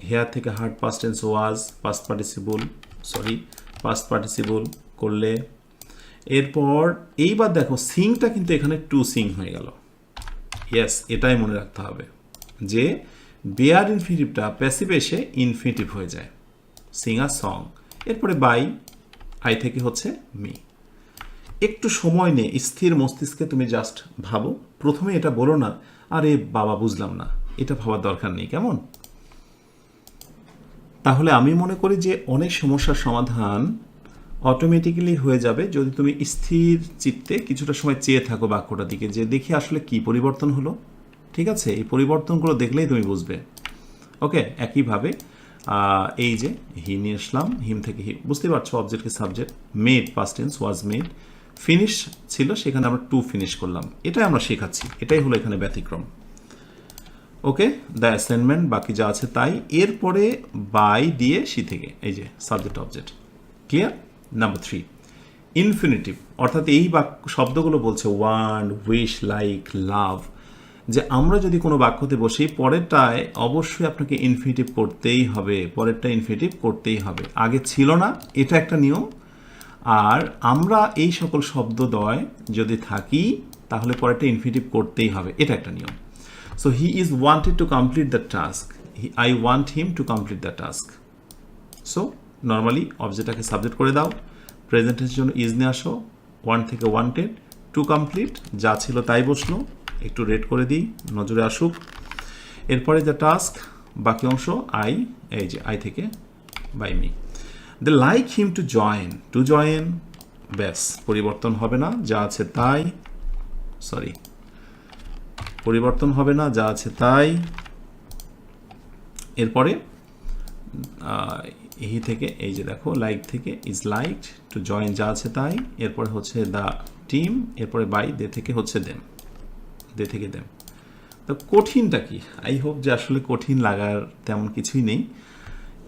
হেয়ার থেকে হার্ড পাস্ট টেন্স ওয়াজ, পাস্ট পার্টিসিপল করলে। এরপর এইবার দেখো সিংটা কিন্তু এখানে টু সিং হয়ে গেল। ইয়েস, এটাই মনে রাখতে হবে যে বেয়ার ইনফিনিটিভটা প্যাসিভ এসে ইনফিনিটিভ হয়ে যায়, সিং আ সং। এরপরে বাই, আই থেকে হচ্ছে মি। একটু সময় নিয়ে স্থির মস্তিষ্কে তুমি জাস্ট ভাবো, প্রথমে এটা বলো না আরে বাবা বুঝলাম না, এটা ভাবার দরকার নেই, কেমন? তাহলে আমি মনে করি যে অনেক সমস্যার সমাধান অটোমেটিক্যালি হয়ে যাবে যদি তুমি স্থির চিত্তে কিছুটা সময় চেয়ে থাকো বাক্যটার দিকে, যে দেখি আসলে কি পরিবর্তন হলো। ঠিক আছে, এই পরিবর্তনগুলো দেখলেই তুমি বুঝবে। ওকে, একইভাবে এই যে হি নিয়ে আসলাম, হিম থেকে হি, বুঝতে পারছো, অবজেক্টকে subject, made past tense was made, finish ছিল সেখানে আমরা টু ফিনিশ করলাম, এটাই আমরা শেখাচ্ছি, এটাই হলো এখানে ব্যতিক্রম। ওকে, দ্য অ্যাসাইনমেন্ট, বাকি যা আছে তাই। এরপরে বাই দিয়ে সি থেকে, এই যে subject object, clear? Number 3, infinitive, অর্থাৎ এই শব্দগুলো বলছে ওয়ান্ট, উইশ, লাইক, লাভ, যে আমরা যদি কোনো বাক্যতে বসি পরেরটায় অবশ্যই আপনাকে ইনফিনিটিভ করতেই হবে, পরেরটা ইনফিনিটিভ করতেই হবে, আগে ছিল না, এটা একটা নিয়ম। আর আমরা এই সকল শব্দদ্বয় যদি থাকি তাহলে পরেরটা ইনফিনিটিভ করতেই হবে, এটা একটা নিয়ম। So he is wanted to complete the task, I want him to complete the task. So normally অবজেক্টটাকে সাবজেক্ট করে দাও, প্রেজেন্টের জন্য ইজ নিয়ে আসো, ওয়ান থেকে ওয়ান্টেড, টু কমপ্লিট, যা ছিল তাই বসলো, একটু রেড করে দিই, নজরে আসুক। এরপরে দ্য টাস্ক, বাকি অংশ আই, এই যে আই থেকে by me. They like him to join, ব্যাস, পরিবর্তন হবে না, যা আছে তাই, পরিবর্তন হবে না, যা আছে তাই। এরপরে হি থেকে, এই যে দেখো লাইক থেকে ইজ লাইকড টু জয়েন, যা আছে তাই। এরপরে হচ্ছে দ্য টিম, এরপরে বাই, দে থেকে হচ্ছে দেম, দে থেকে দেম। তো কঠিনটা কি? আই হোপ যে আসলে কঠিন লাগার তেমন কিছুই নেই।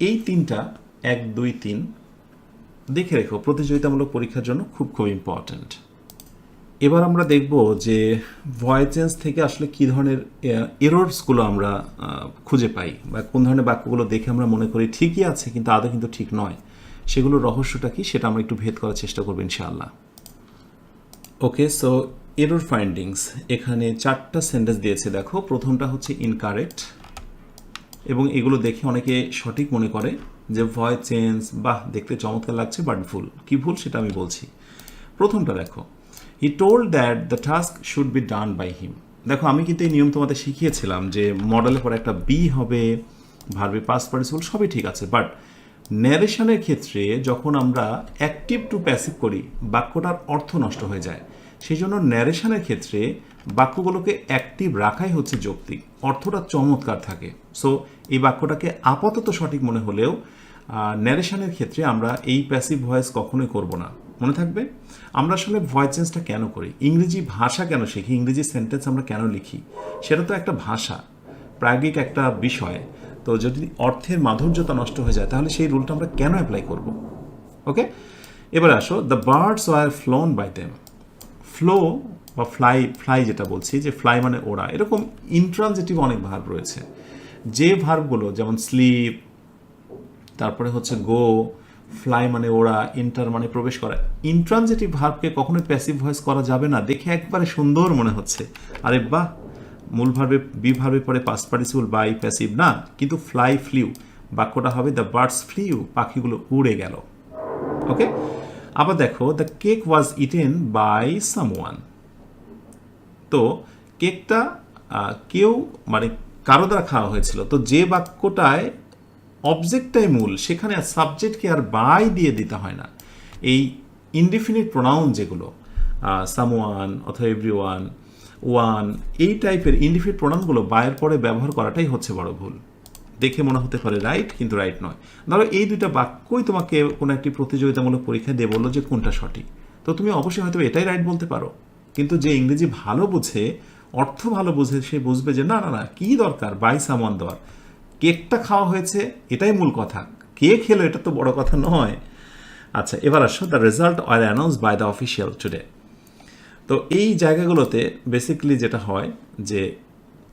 এই তিনটা 1, 2, 3 দেখে রেখো, প্রতিযোগিতামূলক পরীক্ষার জন্য খুব খুব ইম্পর্ট্যান্ট। এবার আমরা দেখব যে ভয়েস চেঞ্জ থেকে আসলে কী ধরনের এরর্সগুলো আমরা খুঁজে পাই, বা কোন ধরনের বাক্যগুলো দেখে আমরা মনে করি ঠিকই আছে কিন্তু আদৌ কিন্তু ঠিক নয়, সেগুলোর রহস্যটা কি সেটা আমরা একটু ভেদ করার চেষ্টা করবো ইনশাআল্লাহ। ওকে, সো এরর ফাইন্ডিংস, এখানে 4টা সেন্টেন্স দিয়েছে দেখো। প্রথমটা হচ্ছে ইনকারেক্ট, এবং এগুলো দেখে অনেকে সঠিক মনে করে যে ভয়েস চেঞ্জ, বাহ দেখতে চমৎকার লাগছে, বাট ভুল। কি ভুল সেটা আমি বলছি। প্রথমটা দেখো, he told that the task should be done by him. দেখো আমি কিন্তু এই নিয়ম তোমাদের শিখিয়েছিলাম যে মডেলের পরে একটা বি হবে, ভার্বে পাস্ট পার্টিসিপল সবই ঠিক আছে, বাট ন্যারেশনের ক্ষেত্রে যখন আমরা অ্যাক্টিভ টু প্যাসিভ করি বাক্যটার অর্থ নষ্ট হয়ে যায়। সেই জন্য ন্যারেশনের ক্ষেত্রে বাক্যগুলোকে অ্যাক্টিভ রাখাই হচ্ছে যৌক্তিক, অর্থটা চমৎকার থাকে। সো এই বাক্যটাকে আপাতত সঠিক মনে হলেও ন্যারেশনের ক্ষেত্রে আমরা এই প্যাসিভ ভয়েস কখনোই করব না। মনে থাকবে আমরা আসলে ভয়েস চেঞ্জটা কেন করি, ইংরেজি ভাষা কেন শিখি, ইংরেজি সেন্টেন্স আমরা কেন লিখি, সেটা তো একটা ভাষা, প্রাজ্ঞিক একটা বিষয়। তো যদি অর্থের মাধুর্যতা নষ্ট হয়ে যায় তাহলে সেই রুলটা আমরা কেন অ্যাপ্লাই করব? ওকে, এবার আসো, the birds were flown by them. Flow বা ফ্লাই, ফ্লাই যেটা বলছি, যে ফ্লাই মানে ওড়া, এরকম ইন্ট্রানজিটিভ অনেক ভার্ব রয়েছে। যে ভার্বগুলো যেমন স্লিপ, তারপরে হচ্ছে গো, ফ্লাই মানে ওড়া, ইন্টার মানে প্রবেশ করা, ইন্ট্রানজিটিভ ভার্বকে কখনোই প্যাসিভ ভয়েস করা যাবে না। দেখে একবারে সুন্দর মনে হচ্ছে, আরে বাহ, মূল ভার্বে বি ভার্বে পরে পাস্ট পার্টিসিপল বাই, প্যাসিভ না, কিন্তু ফ্লাই ফ্লিউ, বাক্যটা হবে দ্য বার্ডস ফ্লিউ, পাখিগুলো উড়ে গেল। ওকে, আবার দেখো, the cake was eaten by someone. তো কেকটা কেউ মানে কারো দ্বারা খাওয়া হয়েছিল। তো যে বাক্যটায় অবজেক্টটাই মূল, সেখানে সাবজেক্টকে আর বাই দিয়ে দিতে হয় না। এই ইনডিফিনিট প্রোনাউন যেগুলো সামওয়ান অথবা এভরিওয়ান, ওয়ান, এই টাইপের ইনডিফিনিট প্রোনাউনগুলো বায়ের পরে ব্যবহার করাটাই হচ্ছে বড় ভুল। দেখে মনে হতে পারে রাইট, কিন্তু রাইট নয়। ধরো এই দুইটা বাক্যই তোমাকে কোনো একটি প্রতিযোগিতামূলক পরীক্ষায় দিয়ে বললো যে কোনটা সঠিক, তো তুমি অবশ্যই হয়তো এটাই রাইট বলতে পারো, কিন্তু যে ইংরেজি ভালো বুঝে, অর্থ ভালো বুঝে, সে বুঝবে যে না না না, কী দরকার বাই সামওয়ান দেওয়ার, কেকটা খাওয়া হয়েছে এটাই মূল কথা, কে খেলো এটা তো বড় কথা নয়। আচ্ছা, এবার আসো, the result are announce by the official today. তো এই জায়গাগুলোতে বেসিক্যালি যেটা হয় যে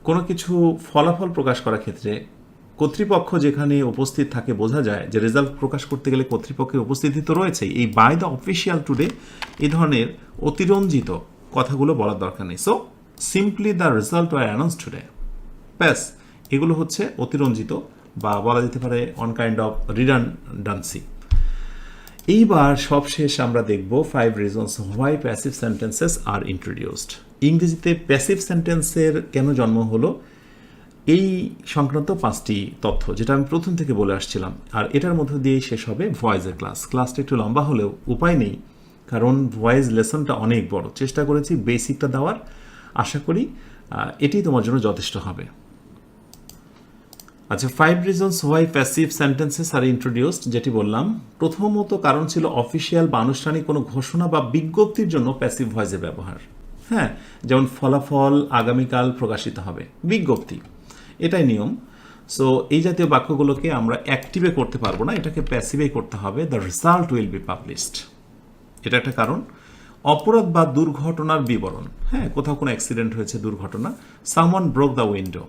কোনো কিছু ফলাফল প্রকাশ করার ক্ষেত্রে কর্তৃপক্ষ যেখানে উপস্থিত থাকে বোঝা যায় যে রেজাল্ট প্রকাশ করতে গেলে কর্তৃপক্ষের উপস্থিতি তো রয়েছেই। এই বাই দ্য অফিসিয়াল টুডে এই ধরনের অতিরঞ্জিত কথাগুলো বলার দরকার নেই। So simply the result are announce today, ব্যাস, এগুলো হচ্ছে অতিরঞ্জিত বা বলা যেতে পারে অন কাইন্ড অফ রিডান্ডেন্সি। এইবার সবশেষ আমরা দেখব 5 reasons why passive sentences are introduced. ইংরেজিতে প্যাসিভ সেন্টেন্সের কেন জন্ম হলো, এই সংক্রান্ত 5টি তথ্য যেটা আমি প্রথম থেকে বলে আসছিলাম, আর এটার মধ্য দিয়েই শেষ হবে ভয়েসের ক্লাস। ক্লাসটা একটু লম্বা হলেও উপায় নেই, কারণ ভয়েস লেসনটা অনেক বড়। চেষ্টা করেছি বেসিকটা দেওয়ার, আশা করি এটি তোমার জন্য যথেষ্ট হবে। আচ্ছা, 5 reasons why passive sentences are introduced, যেটি বললাম, প্রথমত কারণ ছিল অফিসিয়াল বা আনুষ্ঠানিক কোনো ঘোষণা বা বিজ্ঞপ্তির জন্য প্যাসিভ ভয়েসের ব্যবহার। হ্যাঁ, যেমন ফলাফল আগামীকাল প্রকাশিত হবে, বিজ্ঞপ্তি, এটাই নিয়ম। সো এই জাতীয় বাক্যগুলোকে আমরা অ্যাক্টিভে করতে পারবো না, এটাকে প্যাসিভেই করতে হবে। The result will be published, এটা একটা কারণ। অপরাধ বা দুর্ঘটনার বিবরণ, হ্যাঁ, কোথাও কোনো অ্যাক্সিডেন্ট হয়েছে, দুর্ঘটনা। সামওয়ান ব্রোক দ্য উইন্ডো,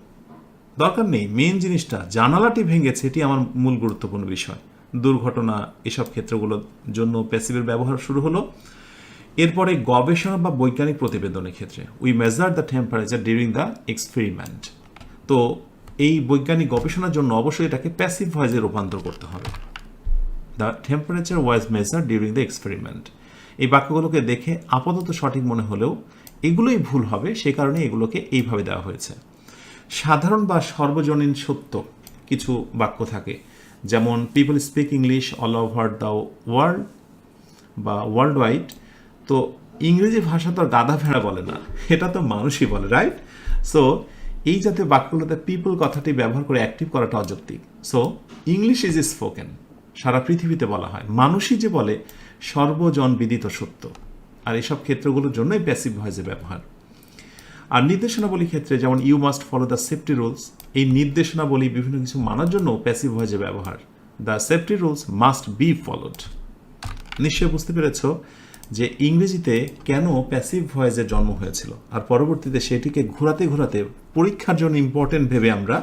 দরকার নেই, মেন জিনিসটা জানালাটি ভেঙেছে, এটি আমার মূল গুরুত্বপূর্ণ বিষয়। দুর্ঘটনা, এসব ক্ষেত্রগুলোর জন্য প্যাসিভের ব্যবহার শুরু হলো। এরপরে গবেষণা বা বৈজ্ঞানিক প্রতিবেদনের ক্ষেত্রে, we measure the temperature during the experiment. তো এই বৈজ্ঞানিক গবেষণার জন্য অবশ্যই এটাকে প্যাসিভ ভয়েসে রূপান্তর করতে হবে। The temperature was measure during the experiment, এই বাক্যগুলোকে দেখে আপাতত সঠিক মনে হলেও এগুলোই ভুল হবে, সে কারণে এগুলোকে এইভাবে দেওয়া হয়েছে। সাধারণ বা সর্বজনীন সত্য কিছু বাক্য থাকে, যেমন people speak English all over the world বা ওয়ার্ল্ড ওয়াইড। তো ইংরেজি ভাষা তো আর গাধা ভেড়া বলে না, এটা তো মানুষই বলে, রাইট? সো এই জাতীয় বাক্যগুলোতে পিপল কথাটি ব্যবহার করে অ্যাক্টিভ করাটা অযৌক্তিক। সো ইংলিশ ইজ স্পোকেন, সারা পৃথিবীতে বলা হয়, মানুষই যে বলে সর্বজন বিদিত সত্য। আর এসব ক্ষেত্রগুলোর জন্যই প্যাসিভ ভয়েসের ব্যবহার। আর নির্দেশনাবলী ক্ষেত্রে যেমন you must follow the safety rules, এই নির্দেশনাবলী বিভিন্ন কিছু মানার জন্য প্যাসিভ ভয়েসের ব্যবহার। The safety rules must be followed. নিশ্চয়ই বুঝতে পেরেছ যে ইংরেজিতে কেন প্যাসিভ ভয়েসের জন্ম হয়েছিল, আর পরবর্তীতে সেটিকে ঘোরাতে ঘোরাতে পরীক্ষার জন্য ইম্পর্টেন্ট ভেবে আমরা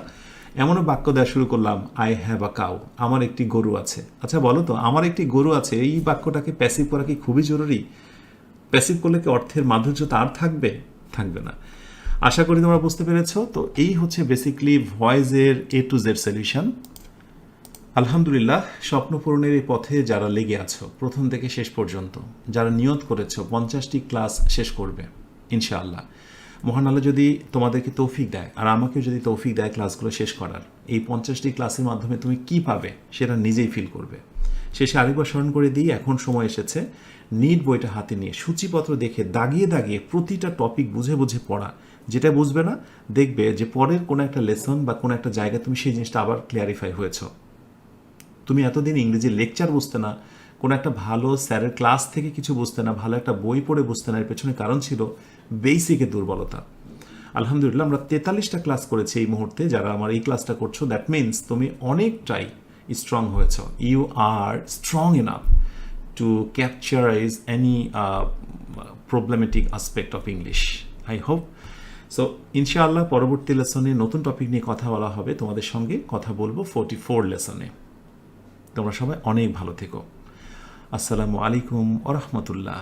এমনও বাক্য দেওয়া শুরু করলাম, আই হ্যাভ আ কাউ, আমার একটি গরু আছে। আচ্ছা বলো তো, আমার একটি গরু আছে, এই বাক্যটাকে প্যাসিভ করা কি খুবই জরুরি? প্যাসিভ করলে কি অর্থের মাধুর্যতা আর থাকবে? থাকবে না। আশা করি তোমরা বুঝতে পেরেছ। তো এই হচ্ছে বেসিক্যালি ভয়েসের A to Z সলিউশন। আলহামদুলিল্লাহ, স্বপ্ন পূরণের এই পথে যারা লেগে আছো প্রথম থেকে শেষ পর্যন্ত, যারা নিয়ত করেছো 50টি ক্লাস শেষ করবে ইনশাআল্লাহ, মহান আল্লাহ যদি তোমাদেরকে তৌফিক দেয় আর আমাকেও যদি তৌফিক দেয় ক্লাসগুলো শেষ করার, এই 50টি ক্লাসের মাধ্যমে তুমি কি পাবে সেটা নিজেই ফিল করবে। শেষে আরেকবার স্মরণ করে দিই, এখন সময় এসেছে নিট বইটা হাতে নিয়ে সূচিপত্র দেখে দাগিয়ে দাগিয়ে প্রতিটা টপিক বুঝে বুঝে পড়া। যেটা বুঝবে না দেখবে যে পরের কোনো একটা লেসন বা কোনো একটা জায়গায় তুমি সেই জিনিসটা আবার ক্লিয়ারিফাই হয়েছো। তুমি এতদিন ইংরেজি লেকচার বুঝতে না, কোনো একটা ভালো স্যারের ক্লাস থেকে কিছু বুঝতে না, ভালো একটা বই পড়ে বুঝতে না, এর পেছনে কারণ ছিল বেসিকের দুর্বলতা। আলহামদুলিল্লাহ আমরা 43টা ক্লাস করেছি এই মুহূর্তে। যারা আমার এই ক্লাসটা করছো, দ্যাট মিনস তুমি অনেকটাই স্ট্রং হয়েছ। You are strong enough to capturise any problematic aspect of English, I hope. So ইনশাআল্লাহ পরবর্তী লেসনে নতুন টপিক নিয়ে কথা বলা হবে, তোমাদের সঙ্গে কথা বলবো 44 লেসনে। তোমরা সবাই অনেক ভালো থেকো। আসসালামু আলাইকুম ওয়া রাহমাতুল্লাহ।